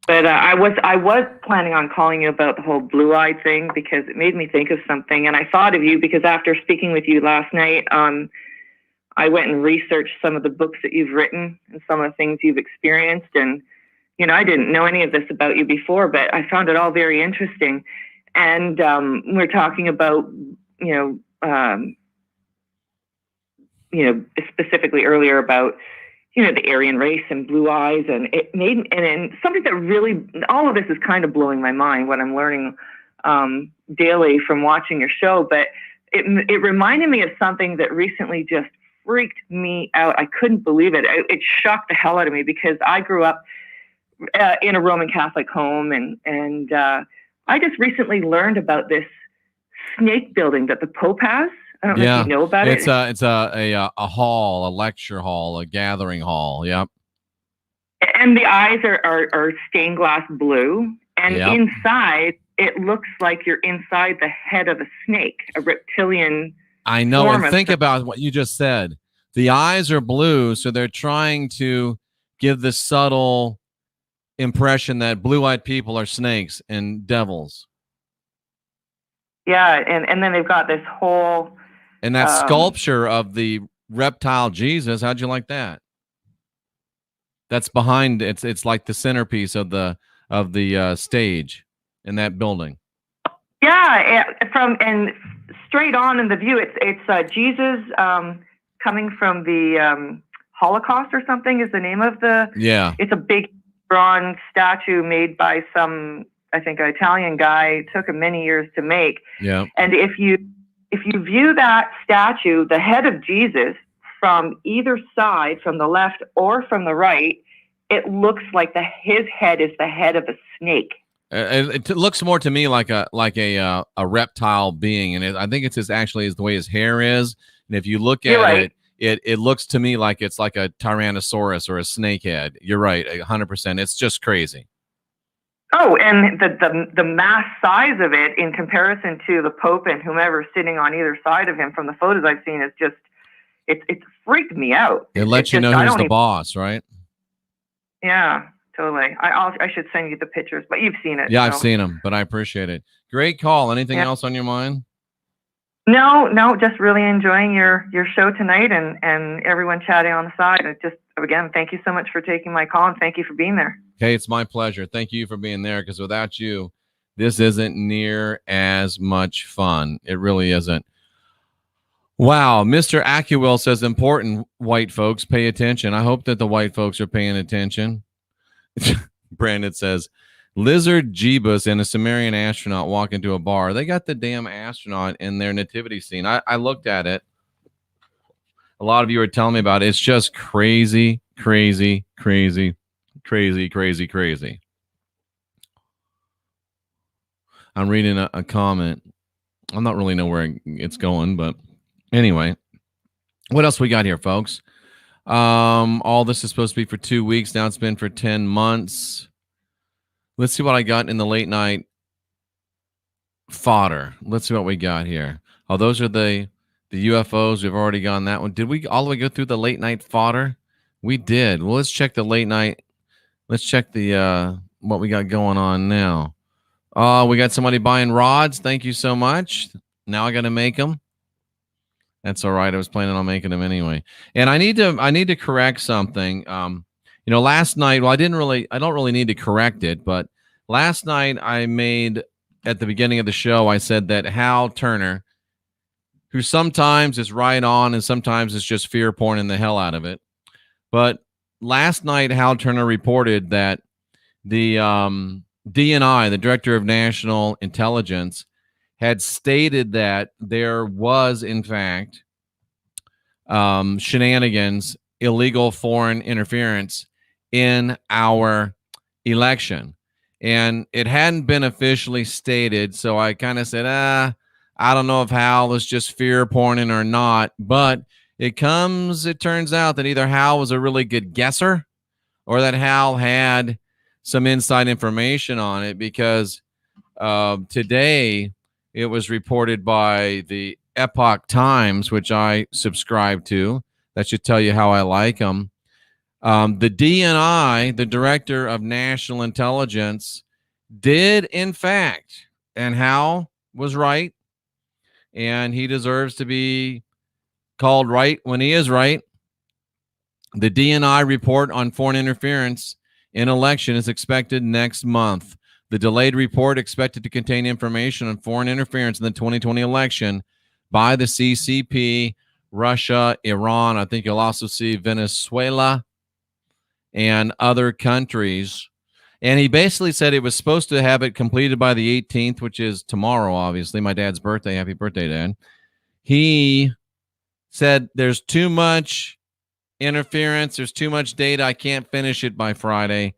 S12: But I was planning on calling you about the whole blue-eyed thing because it made me think of something. And I thought of you because after speaking with you last night, I went and researched some of the books that you've written and some of the things you've experienced. And, you know, I didn't know any of this about you before, but I found it all very interesting. And we're talking about, specifically earlier about, you know, the Aryan race and blue eyes, and it made, and something that really, all of this is kind of blowing my mind, what I'm learning daily from watching your show. But it reminded me of something that recently just freaked me out. I couldn't believe it. It shocked the hell out of me because I grew up in a Roman Catholic home, and I just recently learned about this snake building that the Pope has. I don't know if you know about it.
S3: It's a hall, a lecture hall, a gathering hall. Yep.
S12: And the eyes are stained glass blue, and inside it looks like you're inside the head of a snake, a reptilian.
S3: I know, and think about what you just said. The eyes are blue, so they're trying to give the subtle impression that blue-eyed people are snakes and devils.
S12: Yeah, and then they've got this whole
S3: and that sculpture of the reptile Jesus. How'd you like that? That's behind. It's like the centerpiece of the stage in that building.
S12: Yeah, and straight on in the view, it's Jesus coming from the Holocaust or something is the name of the.
S3: Yeah.
S12: It's a big bronze statue made by some, I think, an Italian guy. It took him many years to make.
S3: Yeah.
S12: And if you view that statue, the head of Jesus, from either side, from the left or from the right, it looks like his head is the head of a snake.
S3: It looks more to me like a reptile being, and I think it's actually the way his hair is. And if you look at it looks to me like it's like a Tyrannosaurus or a snake head. You're right, 100%. It's just crazy.
S12: Oh, and the mass size of it in comparison to the Pope and whomever sitting on either side of him from the photos I've seen is just, it's freaked me out.
S3: It lets you know who's the boss, right?
S12: Yeah, totally. I should send you the pictures, but you've seen it.
S3: Yeah, I've seen them, but I appreciate it. Great call. Anything else on your mind?
S12: No, just really enjoying your show tonight and everyone chatting on the side. Again, thank you so much for taking my call and thank you for being there.
S3: Okay, it's my pleasure. Thank you for being there, because without you, this isn't near as much fun. It really isn't. Wow, Mr. Acuwell says, important white folks, pay attention. I hope that the white folks are paying attention. Brandon says, Lizard Jeebus and a Sumerian astronaut walk into a bar. They got the damn astronaut in their nativity scene. I looked at it. A lot of you are telling me about it. It's just crazy, crazy, crazy, crazy, crazy, crazy. I'm reading a comment. I'm not really know where it's going, but anyway. What else we got here, folks? All this is supposed to be for 2 weeks. Now it's been for 10 months. Let's see what I got in the late night fodder. Let's see what we got here. Oh, those are the UFOs. We've already gone that one. Did we all the way go through the late night fodder? We did. Well, let's check the late night. Let's check the what we got going on now. Oh, we got somebody buying rods. Thank you so much. Now I got to make them. That's all right. I was planning on making them anyway. And I need to correct something. Last night, well, I don't really need to correct it, but last night I made, at the beginning of the show, I said that Hal Turner, who sometimes is right on and sometimes is just fear porn the hell out of it. But last night, Hal Turner reported that the DNI, the Director of National Intelligence, had stated that there was, in fact, shenanigans, illegal foreign interference in our election. And it hadn't been officially stated, so I kind of said, I don't know if Hal was just fear porning or not, but it turns out that either Hal was a really good guesser or that Hal had some inside information on it, because today it was reported by the Epoch Times, which I subscribe to. That should tell you how I like them. The DNI, the Director of National Intelligence, did in fact, and Hal was right, and he deserves to be called right when he is right. The DNI report on foreign interference in election is expected next month. The delayed report expected to contain information on foreign interference in the 2020 election by the CCP, Russia, Iran. I think you'll also see Venezuela and other countries. And he basically said it was supposed to have it completed by the 18th, which is tomorrow, obviously. My dad's birthday. Happy birthday, Dad. He said there's too much interference. There's too much data. I can't finish it by Friday.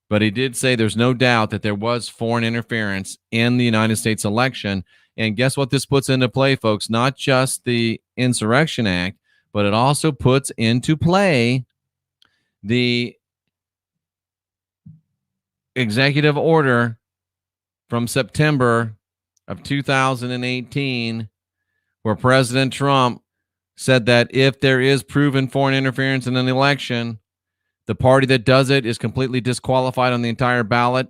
S3: But he did say there's no doubt that there was foreign interference in the United States election. And guess what this puts into play, folks? Not just the Insurrection Act, but it also puts into play the executive order from September of 2018, where President Trump said that if there is proven foreign interference in an election, the party that does it is completely disqualified on the entire ballot,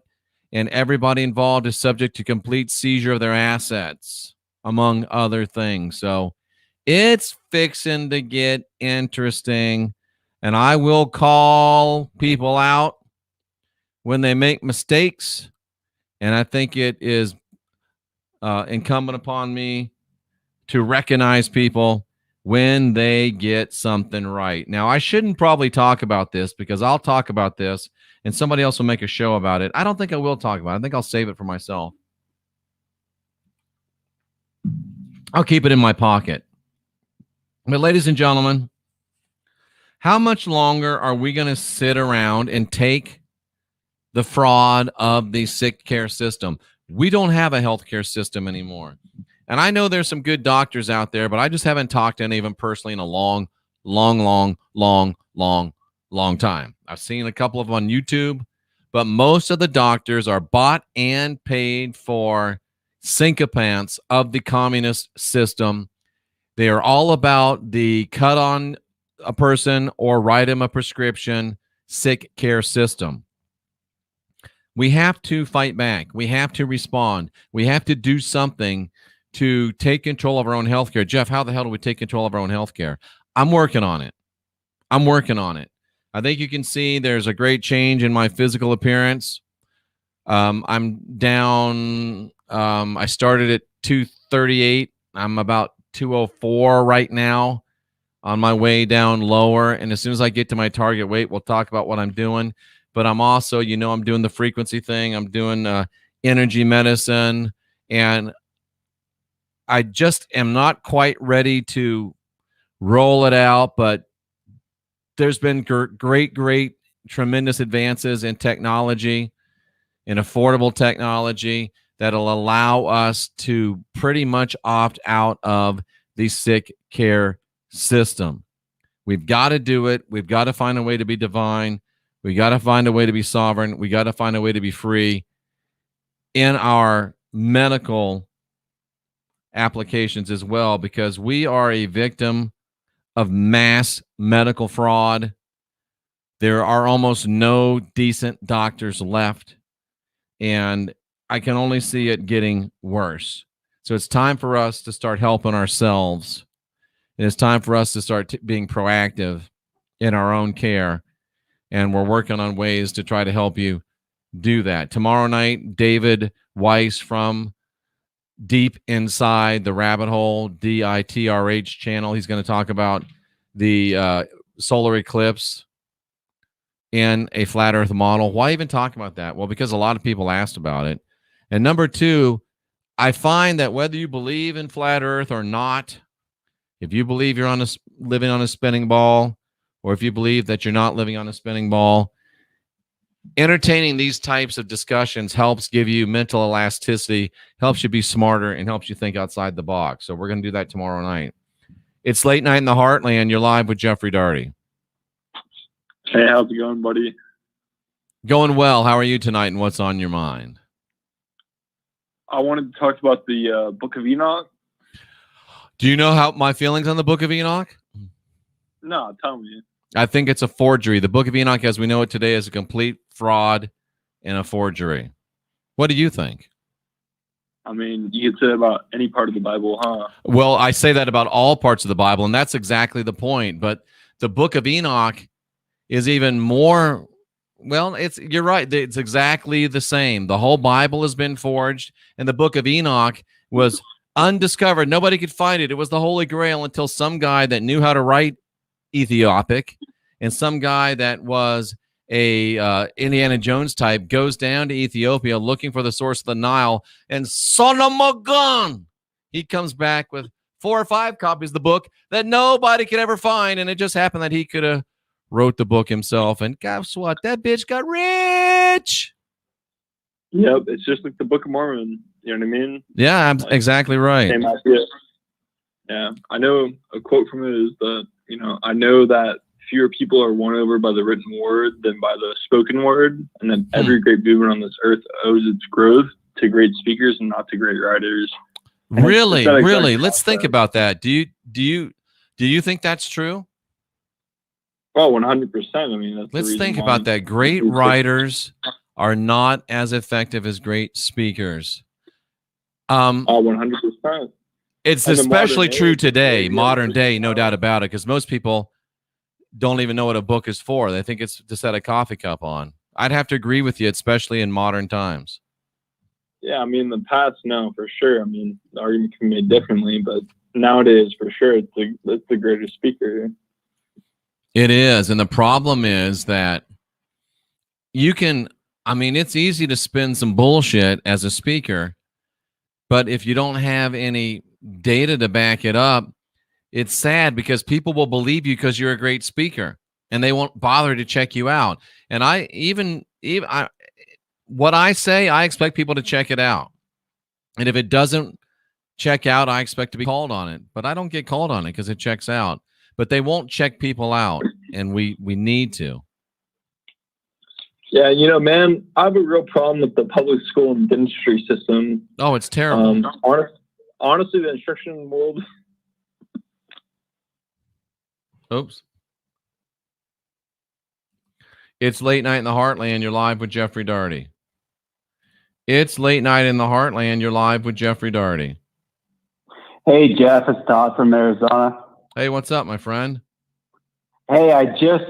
S3: and everybody involved is subject to complete seizure of their assets, among other things. So it's fixing to get interesting, and I will call people out when they make mistakes, and I think it is incumbent upon me to recognize people when they get something right. Now, I shouldn't probably talk about this, because I'll talk about this and somebody else will make a show about it. I don't think I will talk about it. I think I'll save it for myself. I'll keep it in my pocket. But ladies and gentlemen, how much longer are we going to sit around and take the fraud of the sick care system? We don't have a healthcare system anymore. And I know there's some good doctors out there, but I just haven't talked to any of them personally in a long time. I've seen a couple of them on YouTube, but most of the doctors are bought and paid for sycophants of the communist system. They are all about the cut on a person or write him a prescription sick care system. We have to fight back. We have to respond. We have to do something to take control of our own healthcare. Jeff, how the hell do we take control of our own healthcare? I'm working on it. I think you can see there's a great change in my physical appearance. I'm down. I started at 238. I'm about 204 right now, on my way down lower. And as soon as I get to my target weight, we'll talk about what I'm doing. but I'm also, I'm doing the frequency thing. I'm doing energy medicine, and I just am not quite ready to roll it out, but there's been great, tremendous advances in technology, in affordable technology that'll allow us to pretty much opt out of the sick care system. We've got to do it. We've got to find a way to be divine. We got to find a way to be sovereign. We got to find a way to be free in our medical applications as well, because we are a victim of mass medical fraud. There are almost no decent doctors left, and I can only see it getting worse. So it's time for us to start helping ourselves. And it's time for us to start being proactive in our own care. And we're working on ways to try to help you do that. Tomorrow night, David Weiss from Deep Inside the Rabbit Hole, DITRH channel. He's going to talk about the solar eclipse in a flat earth model. Why even talk about that? Well, because a lot of people asked about it. And number two, I find that whether you believe in flat earth or not, if you believe you're living on a spinning ball, or if you believe that you're not living on a spinning ball, entertaining these types of discussions helps give you mental elasticity, helps you be smarter, and helps you think outside the box. So we're going to do that tomorrow night. It's Late Night in the Heartland. You're live with Jeffrey Daugherty.
S13: Hey, how's it going, buddy?
S3: Going well. How are you tonight, and what's on your mind?
S13: I wanted to talk about the Book of Enoch.
S3: Do you know how my feelings on the Book of Enoch?
S13: No, tell me.
S3: I think it's a forgery. The Book of Enoch, as we know it today, is a complete fraud and a forgery. What do you think?
S13: I mean, you could say about any part of the Bible, huh?
S3: Well, I say that about all parts of the Bible, and that's exactly the point. But the Book of Enoch is even more, well, you're right. It's exactly the same. The whole Bible has been forged, and the Book of Enoch was undiscovered. Nobody could find it. It was the Holy Grail until some guy that knew how to write Ethiopic and some guy that was a Indiana Jones type goes down to Ethiopia looking for the source of the Nile, and son of a gun, he comes back with 4 or 5 copies of the book that nobody could ever find, and it just happened that he could have wrote the book himself, and guess what? That bitch got rich.
S13: Yep, it's just like the Book of Mormon. You know what I mean?
S3: Yeah, I'm exactly right.
S13: Same idea. Yeah, I know a quote from it is that, I know that fewer people are won over by the written word than by the spoken word, and that every great movement on this earth owes its growth to great speakers and not to great writers. And
S3: really? Let's think about that. Do you think that's true?
S13: Oh, 100%. I mean,
S3: let's think about that. Great writers are not as effective as great speakers.
S13: 100%.
S3: It's especially true today, modern day, no doubt about it, because most people don't even know what a book is for. They think it's to set a coffee cup on. I'd have to agree with you, especially in modern times.
S13: Yeah, I mean, in the past, no, for sure. I mean, the argument can be made differently, but nowadays, for sure, it's the greatest speaker.
S3: It is, and the problem is that it's easy to spin some bullshit as a speaker, but if you don't have any data to back it up, it's sad because people will believe you because you're a great speaker, and they won't bother to check you out. And what I say, I expect people to check it out. And if it doesn't check out, I expect to be called on it. But I don't get called on it because it checks out. But they won't check people out, and we need to.
S13: Yeah, man, I have a real problem with the public school and dentistry system.
S3: Oh, it's terrible.
S13: Honestly, the instruction world.
S3: Oops. It's Late Night in the Heartland. You're live with Jeffrey Daugherty. It's Late Night in the Heartland. You're live with Jeffrey Daugherty.
S14: Hey, Jeff. It's Todd from Arizona.
S3: Hey, what's up, my friend?
S14: Hey, I just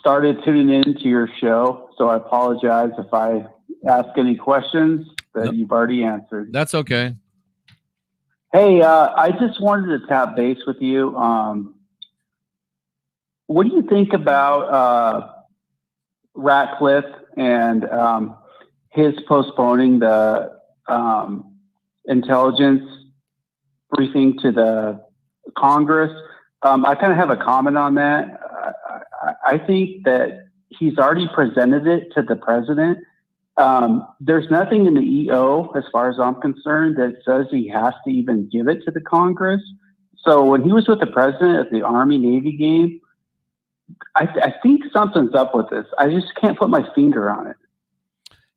S14: started tuning into your show, so I apologize if I ask any questions that you've already answered.
S3: That's okay.
S14: Hey, I just wanted to tap base with you. What do you think about Ratcliffe and his postponing the intelligence briefing to the Congress. I kind of have a comment on that. I think that he's already presented it to the president. There's nothing in the EO, as far as I'm concerned, that says he has to even give it to the Congress. So when he was with the president at the Army-Navy game, I think something's up with this. I just can't put my finger on it.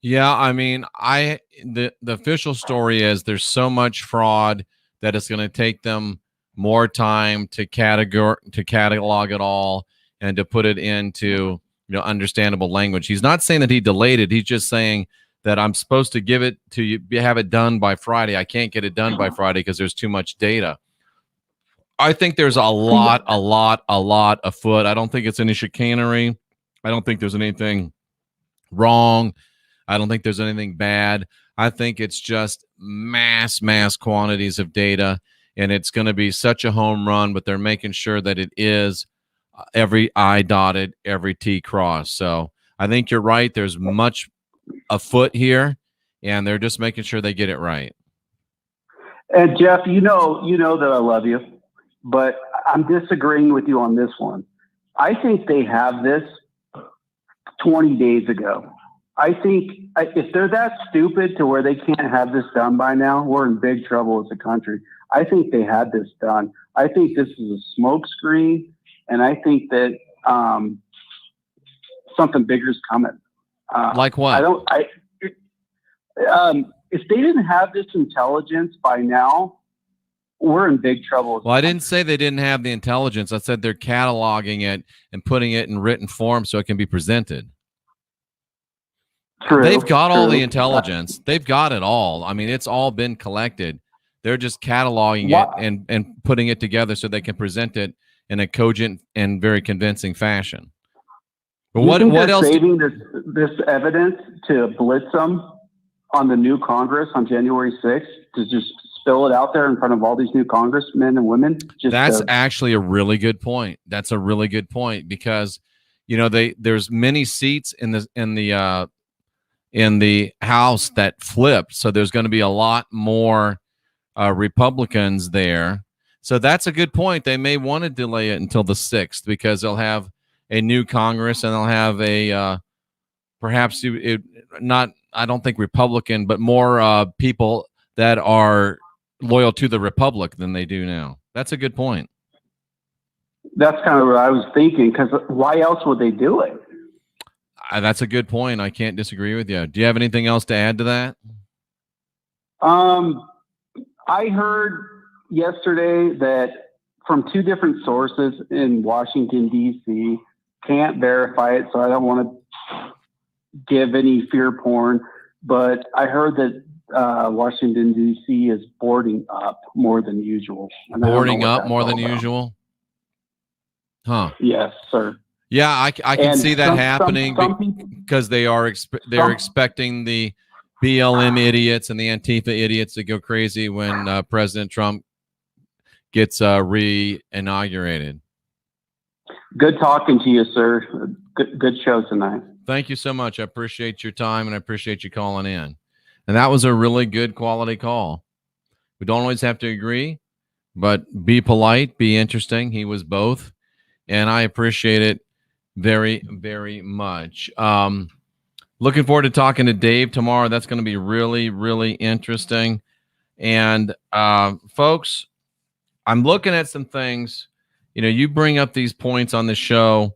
S3: Yeah, I mean, the official story is there's so much fraud that it's going to take them more time to catalog it all and to put it into understandable language. He's not saying that he delayed it. He's just saying that I'm supposed to give it to you, have it done by Friday. I can't get it done by Friday because there's too much data. I think there's a lot afoot. I don't think it's any chicanery. I don't think there's anything wrong. I don't think there's anything bad. I think it's just mass quantities of data, and it's going to be such a home run, but they're making sure that it is every I dotted, every T crossed. So I think you're right. There's much afoot here, and they're just making sure they get it right.
S14: And Jeff, you know that I love you, but I'm disagreeing with you on this one. I think they have this 20 days ago. I think if they're that stupid to where they can't have this done by now, we're in big trouble as a country. I think they had this done. I think this is a smoke screen, and I think that something bigger is coming.
S3: Like what?
S14: If they didn't have this intelligence by now, we're in big trouble.
S3: Well, I didn't say they didn't have the intelligence. I said they're cataloging it and putting it in written form so it can be presented.
S14: True,
S3: They've got all the intelligence. They've got it all. I mean, it's all been collected. They're just cataloging it and putting it together so they can present it in a cogent and very convincing fashion. But what else?
S14: Saving this evidence to blitz them on the new Congress on January 6th to just spill it out there in front of all these new congressmen and women.
S3: That's actually a really good point. That's a really good point because there's many seats in the House that flipped, so there's going to be a lot more Republicans there. So that's a good point. They may want to delay it until the 6th because they'll have a new Congress and they'll have a perhaps not, I don't think Republican, but more people that are loyal to the Republic than they do now. That's a good point.
S14: That's kind of what I was thinking, because why else would they do it?
S3: That's a good point. I can't disagree with you. Do you have anything else to add to that?
S14: I heard yesterday that from two different sources in Washington, D.C., can't verify it, so I don't want to give any fear porn, but I heard that Washington, D.C. is boarding up more than usual.
S3: Boarding up more than usual? Huh.
S14: Yes, sir.
S3: Yeah, I can see that happening because they're expecting the BLM idiots and the Antifa idiots to go crazy when President Trump gets re-inaugurated.
S14: Good talking to you, sir. Good show tonight.
S3: Thank you so much. I appreciate your time and I appreciate you calling in. And that was a really good quality call. We don't always have to agree, but be polite, be interesting. He was both, and I appreciate it very, very much. Looking forward to talking to Dave tomorrow. That's going to be really, really interesting. And folks, I'm looking at some things. You bring up these points on the show,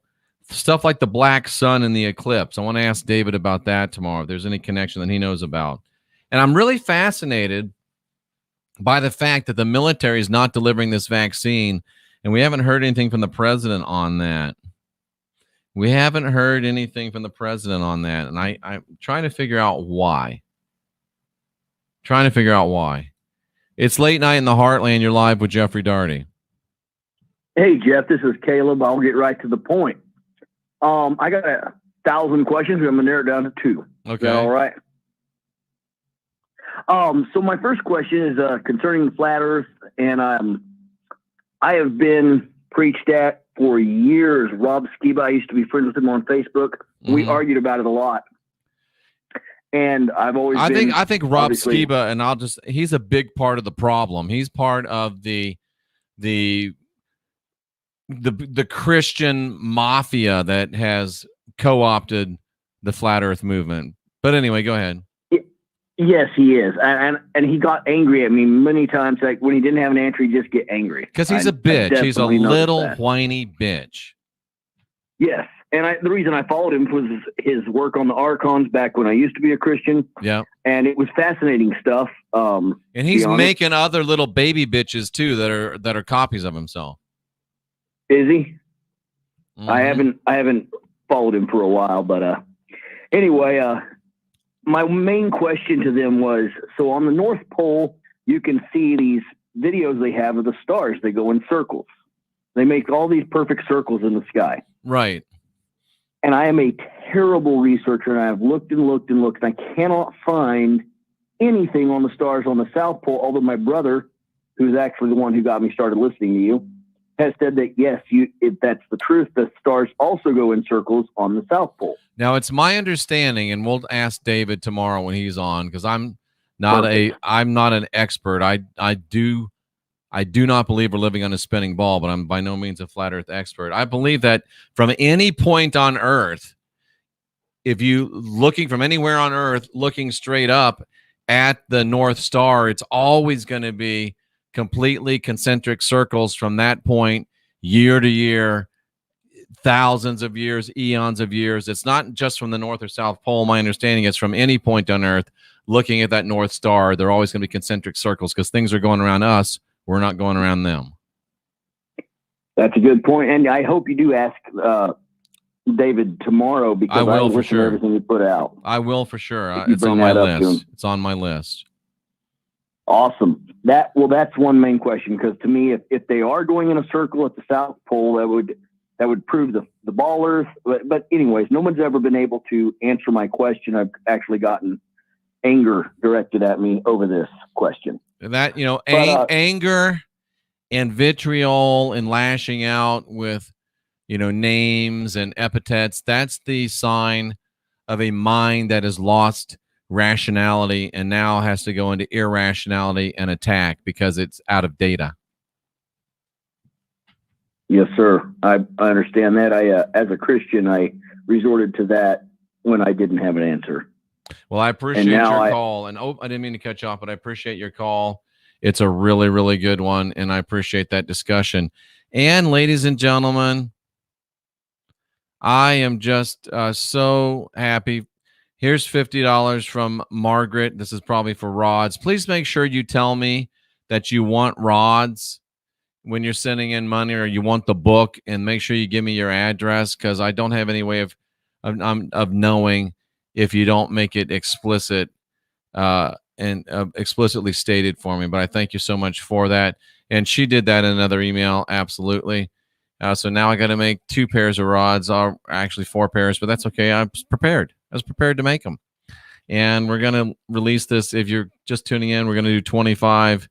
S3: stuff like the black sun and the eclipse. I want to ask David about that tomorrow, if there's any connection that he knows about. And I'm really fascinated by the fact that the military is not delivering this vaccine, and we haven't heard anything from the president on that. We haven't heard anything from the president on that, and I'm trying to figure out why. It's late night in the Heartland. You're live with Jeffrey Daugherty.
S15: Hey, Jeff, this is Caleb. I'll get right to the point. I got 1,000 questions. I'm going to narrow it down to 2.
S3: Okay.
S15: Is that all right? So my first question is concerning the flat earth, and I have been preached at for years. Rob Skiba, I used to be friends with him on Facebook. We argued about it a lot. And I've always
S3: I
S15: been,
S3: think Rob Skiba, and he's a big part of the problem. He's part of the Christian mafia that has co-opted the flat earth movement. But anyway, go ahead.
S15: Yes, he is. And he got angry at me many times. Like when he didn't have an answer, he'd just get angry.
S3: Because he's a bitch. He's a little whiny bitch.
S15: Yes. And the reason I followed him was his work on the Archons back when I used to be a Christian.
S3: Yeah.
S15: And it was fascinating stuff.
S3: And he's making other little baby bitches too that are copies of himself.
S15: Is he? I haven't followed him for a while, but anyway, my main question to them was, so on the North Pole, you can see these videos they have of the stars. They go in circles. They make all these perfect circles in the sky.
S3: Right.
S15: And I am a terrible researcher, and I have looked and looked and looked, and I cannot find anything on the stars on the South Pole, although my brother, who's actually the one who got me started listening to you, has said that, yes, that's the truth. The stars also go in circles on the South Pole.
S3: Now, it's my understanding, and we'll ask David tomorrow when he's on, because I'm not an expert. I do not believe we're living on a spinning ball, but I'm by no means a flat earth expert. I believe that from any point on earth, if you looking from anywhere on earth, looking straight up at the North Star, it's always going to be completely concentric circles from that point, year to year, thousands of years, eons of years. It's not just from the North or South Pole. My understanding is from any point on earth, looking at that North Star, they're always going to be concentric circles because things are going around us. We're not going around them.
S15: That's a good point. And I hope you do ask David tomorrow, because
S3: I will for sure.
S15: Everything you put out.
S3: I will for sure. It's on my list. It's on my list.
S15: Awesome. That's one main question, because to me, if they are going in a circle at the South Pole, that would prove the ball Earth. But anyways, no one's ever been able to answer my question. I've actually gotten anger directed at me over this question.
S3: That, anger and vitriol and lashing out with, names and epithets, that's the sign of a mind that has lost rationality and now has to go into irrationality and attack because it's out of data.
S15: Yes, sir. I understand that. As a Christian, I resorted to that when I didn't have an answer.
S3: Well, I appreciate your call. And I didn't mean to cut you off, but I appreciate your call. It's a really, really good one, and I appreciate that discussion. And ladies and gentlemen, I am just so happy. Here's $50 from Margaret. This is probably for rods. Please make sure you tell me that you want rods when you're sending in money, or you want the book, and make sure you give me your address, because I don't have any way of knowing if you don't make it explicit and explicitly stated for me. But I thank you so much for that. And she did that in another email. Absolutely. So now I got to make 2 pairs of rods, or actually 4 pairs, but that's okay. I was prepared to make them. And we're going to release this. If you're just tuning in, we're going to do 25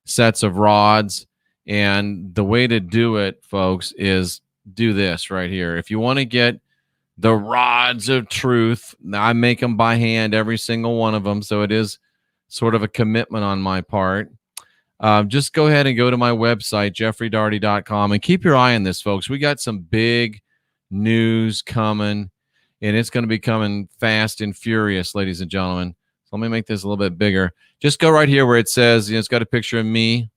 S3: sets of rods. And the way to do it, folks, is do this right here. If you want to get the rods of truth, I make them by hand, every single one of them. So it is sort of a commitment on my part. Just go ahead and go to my website, jeffreydaugherty.com, and keep your eye on this, folks. We got some big news coming, and it's going to be coming fast and furious, ladies and gentlemen. So let me make this a little bit bigger. Just go right here where it says, it's got a picture of me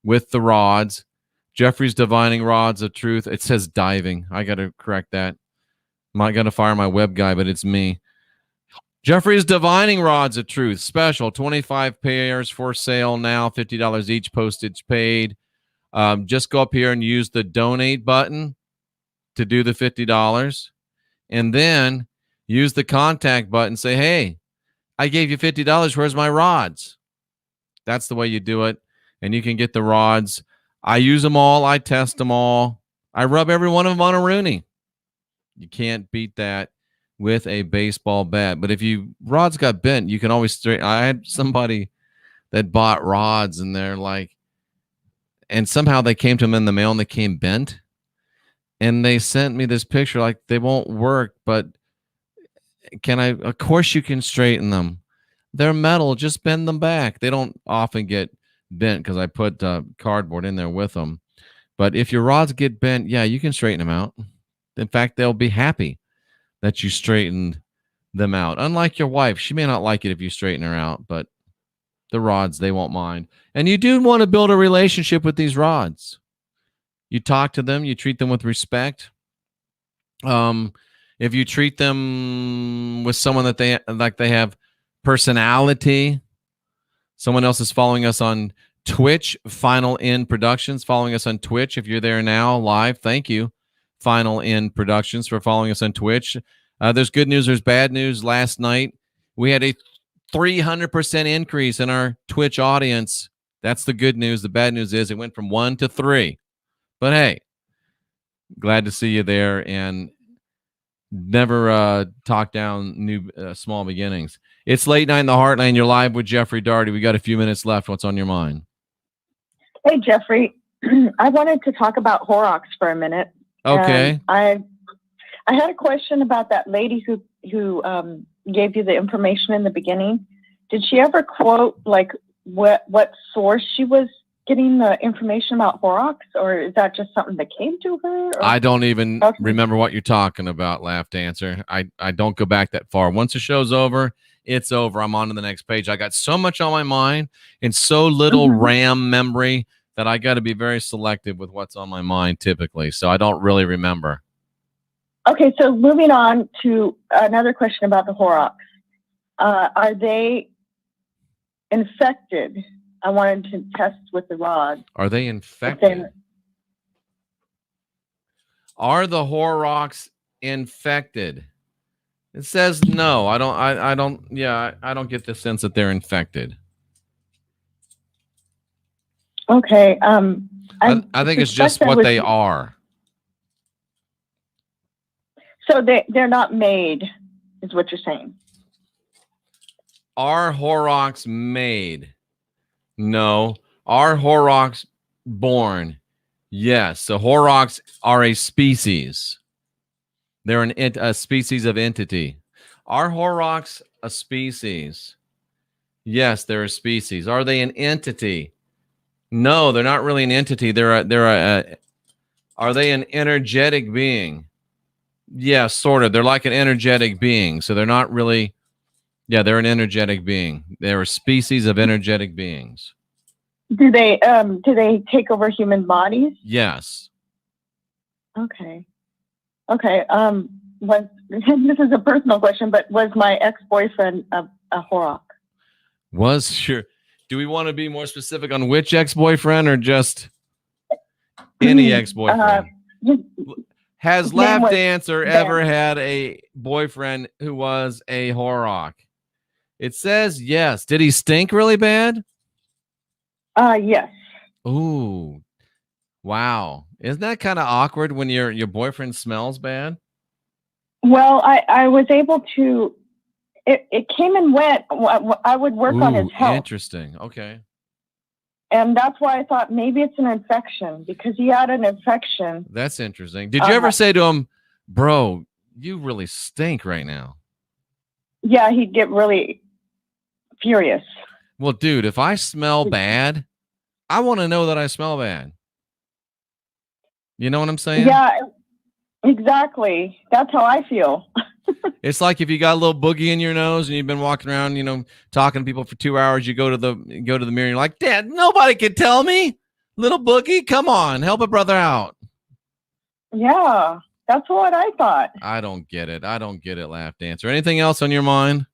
S3: with the rods. Jeffrey's divining rods of truth. It says diving. I got to correct that. I'm not going to fire my web guy, but it's me. Jeffrey's divining rods of truth. Special. 25 pairs for sale now. $50 each, postage paid. Just go up here and use the donate button to do the $50. And then use the contact button. Say, hey, I gave you $50. Where's my rods? That's the way you do it. And you can get the rods. I use them all. I test them all. I rub every one of them on a Rooney. You can't beat that with a baseball bat. But if rods got bent, you can always straighten. I had somebody that bought rods, and they're like, and somehow they came to them in the mail and they came bent. And they sent me this picture, like, they won't work, but Of course you can straighten them. They're metal. Just bend them back. They don't often get bent because I put cardboard in there with them. But if your rods get bent, yeah, you can straighten them out. In fact, they'll be happy that you straightened them out. Unlike your wife, she may not like it if you straighten her out, but the rods, they won't mind. And you do want to build a relationship with these rods. You talk to them, you treat them with respect. If you treat them with someone that they have personality. Someone else is following us on Twitch, Final End Productions, following us on Twitch. If you're there now live, thank you, Final End Productions, for following us on Twitch. There's good news, there's bad news. Last night, we had a 300% increase in our Twitch audience. That's the good news. The bad news is it went from 1 to 3. But hey, glad to see you there, and never talk down new small beginnings. It's late night in the Heartland. You're live with Jeffrey Daugherty. We got a few minutes left. What's on your mind?
S4: Hey, Jeffrey. I wanted to talk about Horrocks for a minute.
S3: Okay.
S4: I had a question about that lady who gave you the information in the beginning. Did she ever quote like what source she was getting the information about Horrocks, or is that just something that came to her? Or?
S3: I don't even remember what you're talking about, Laugh Dancer. I don't go back that far. Once the show's over, it's over. I'm on to the next page. I got so much on my mind and so little RAM memory that I got to be very selective with what's on my mind typically. So I don't really remember.
S4: Okay, so moving on to another question about the Horrocks. Are they infected? I wanted to test with the rod.
S3: Are they infected? Are the Horrocks infected? It says no. I don't get the sense that they're infected.
S4: Okay.
S3: I think it's just what they are.
S4: So they're not made, is what you're saying.
S3: Are Horrocks made? No. Are Horrocks born? Yes. So Horrocks are a species. They're a species of entity. Are Horrocks a species? Yes, they're a species. Are they an entity? No, they're not really an entity. Are they an energetic being? Yeah, sort of. They're like an energetic being. So they're not really. Yeah, they're an energetic being. They're a species of energetic beings.
S4: Do they take over human bodies?
S3: Yes.
S4: Okay. This is a personal question, but was my ex-boyfriend a Horrock?
S3: Do we want to be more specific on which ex-boyfriend or just any ex-boyfriend? Has Lap Dancer ever had a boyfriend who was a Horrock? It says yes. Did he stink really bad?
S4: Yes.
S3: Ooh. Wow. Isn't that kind of awkward when your boyfriend smells bad?
S4: Well, I was able to, it came and went. I would work on his health.
S3: Interesting. Okay.
S4: And that's why I thought maybe it's an infection, because he had an infection.
S3: That's interesting. Did you ever say to him, bro, you really stink right now?
S4: Yeah, he'd get really furious.
S3: Well, dude, if I smell bad, I want to know that I smell bad. You know what I'm saying?
S4: Yeah, exactly. That's how I feel.
S3: It's like if you got a little boogie in your nose and you've been walking around, talking to people for 2 hours, you go to the mirror and you're like, Dad, nobody can tell me. Little boogie, come on, help a brother out.
S4: Yeah, that's what I thought.
S3: I don't get it, Laugh Dancer. Anything else on your mind?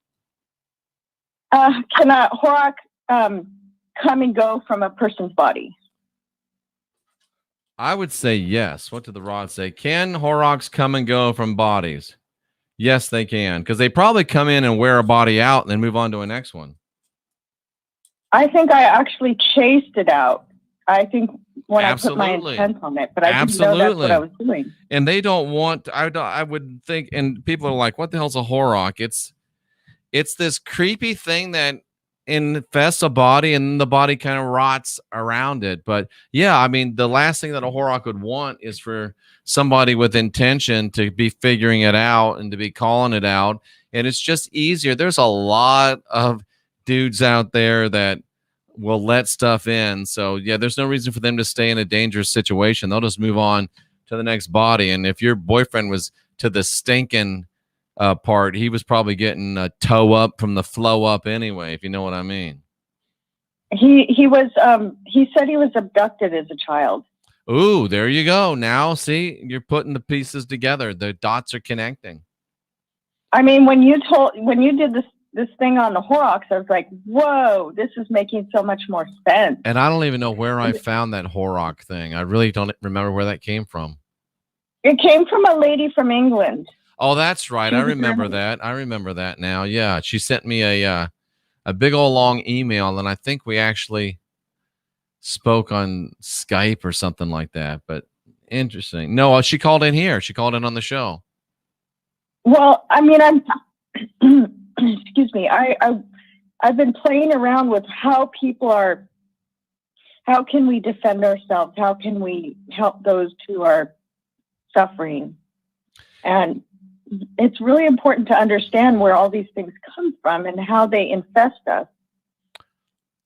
S4: Can a Horrock come and go from a person's body?
S3: I would say yes. What did the rod say? Can Horrocks come and go from bodies? Yes, they can, because they probably come in and wear a body out and then move on to a next one.
S4: I think I actually chased it out. I think when I put my intent on it, but I didn't know that's what I was doing.
S3: And they don't want. I would think, and people are like, "What the hell's a Horrock?" It's this creepy thing that infests a body, and the body kind of rots around it. But yeah, I mean, the last thing that a Horrock would want is for somebody with intention to be figuring it out and to be calling it out and it's just easier. There's a lot of dudes out there that will let stuff in. So yeah, there's no reason for them to stay in a dangerous situation. They'll just move on to the next body. And if your boyfriend was to the stinking part, he was probably getting a toe up from the flow up anyway, if you know what I mean.
S4: He said he was abducted as a child.
S3: Ooh, there you go. Now, see, you're putting the pieces together. The dots are connecting.
S4: I mean, when you did this thing on the Horrocks, I was like, whoa, this is making so much more sense.
S3: And I don't even know where I found that Horrocks thing. I really don't remember where that came from.
S4: It came from a lady from England.
S3: Oh, that's right. I remember that. I remember that now. Yeah, she sent me a big old long email, and I think we actually spoke on Skype or something like that. But interesting. No, she called in here. She called in on the show.
S4: Well, I mean, excuse me. I've been playing around with how can we defend ourselves? How can we help those who are suffering? And it's really important to understand where all these things come from and how they infest us.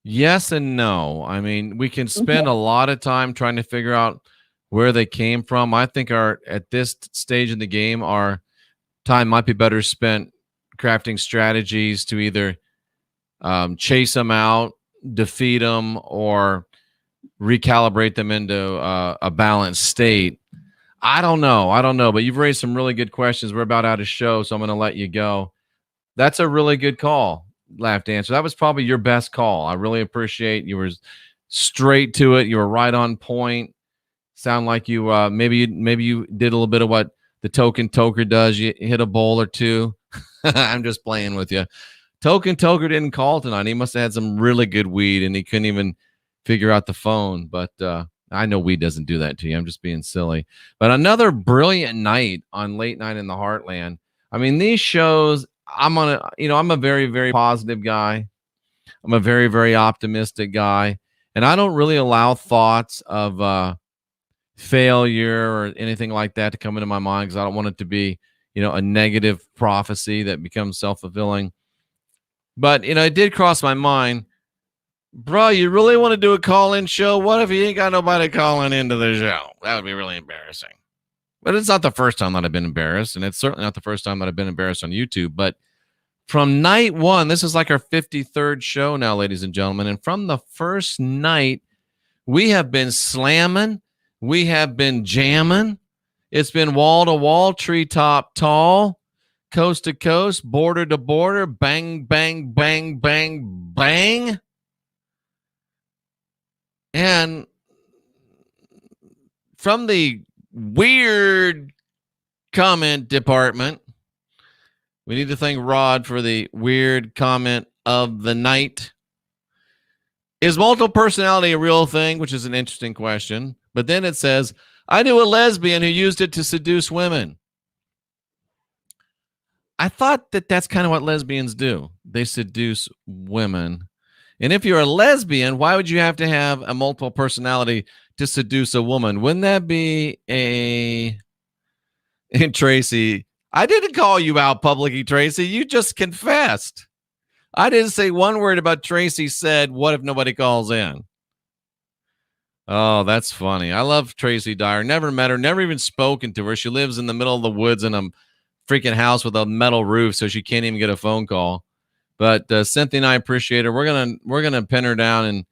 S3: Yes and no. I mean, we can spend a lot of time trying to figure out where they came from. I think at this stage in the game, our time might be better spent crafting strategies to either chase them out, defeat them, or recalibrate them into a balanced state. I don't know, but you've raised some really good questions. We're about out of show, so I'm going to let you go. That's a really good call, Laugh to answer. That was probably your best call. I really appreciate you were straight to it. You were right on point. Sound like you maybe you did a little bit of what the token toker does. You hit a bowl or two. I'm just playing with you. Token toker didn't call tonight. He must have had some really good weed and he couldn't even figure out the phone. But I know weed doesn't do that to you. I'm just being silly. But another brilliant night on Late Night in the Heartland. I mean, these shows, I'm a very, very positive guy. I'm a very, very optimistic guy. And I don't really allow thoughts of failure or anything like that to come into my mind because I don't want it to be, a negative prophecy that becomes self-fulfilling. But, it did cross my mind. Bro, you really want to do a call-in show? What if you ain't got nobody calling into the show? That would be really embarrassing. But it's not the first time that I've been embarrassed, and it's certainly not the first time that I've been embarrassed on YouTube. But from night one, this is like our 53rd show now, ladies and gentlemen. And from the first night, we have been slamming. We have been jamming. It's been wall to wall, treetop tall, coast to coast, border to border, bang, bang, bang, bang, bang. And from the weird comment department, we need to thank Rod for the weird comment of the night. Is multiple personality a real thing? Which is an interesting question. But then it says, I knew a lesbian who used it to seduce women. I thought that that's kind of what lesbians do. They seduce women. And if you're a lesbian, why would you have to have a multiple personality to seduce a woman? Wouldn't that be And Tracy, I didn't call you out publicly, Tracy. You just confessed. I didn't say one word about Tracy said, what if nobody calls in? Oh, that's funny. I love Tracy Dyer. Never met her, never even spoken to her. She lives in the middle of the woods in a freaking house with a metal roof, so she can't even get a phone call. But Cynthia and I appreciate her. We're gonna pin her down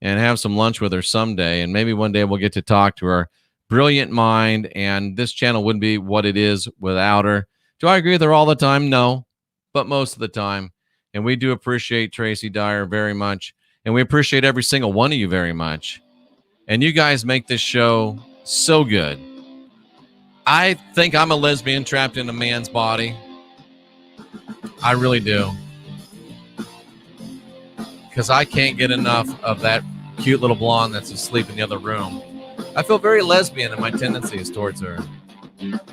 S3: and have some lunch with her someday, and maybe one day we'll get to talk to her. Brilliant mind, and this channel wouldn't be what it is without her. Do I agree with her all the time? No, but most of the time. And we do appreciate Tracy Dyer very much, and we appreciate every single one of you very much. And you guys make this show so good. I think I'm a lesbian trapped in a man's body. I really do. Because I can't get enough of that cute little blonde that's asleep in the other room. I feel very lesbian in my tendencies towards her.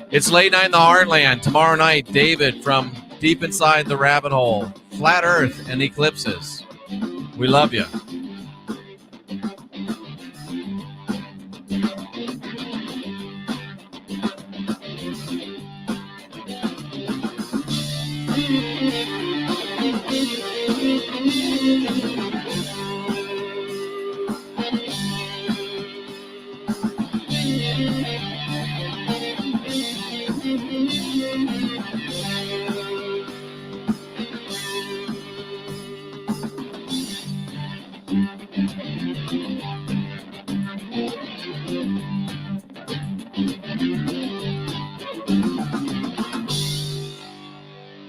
S3: It's Late Night in the Heartland. Tomorrow night, David from Deep Inside the Rabbit Hole. Flat Earth and Eclipses. We love you.
S8: Mm-hmm.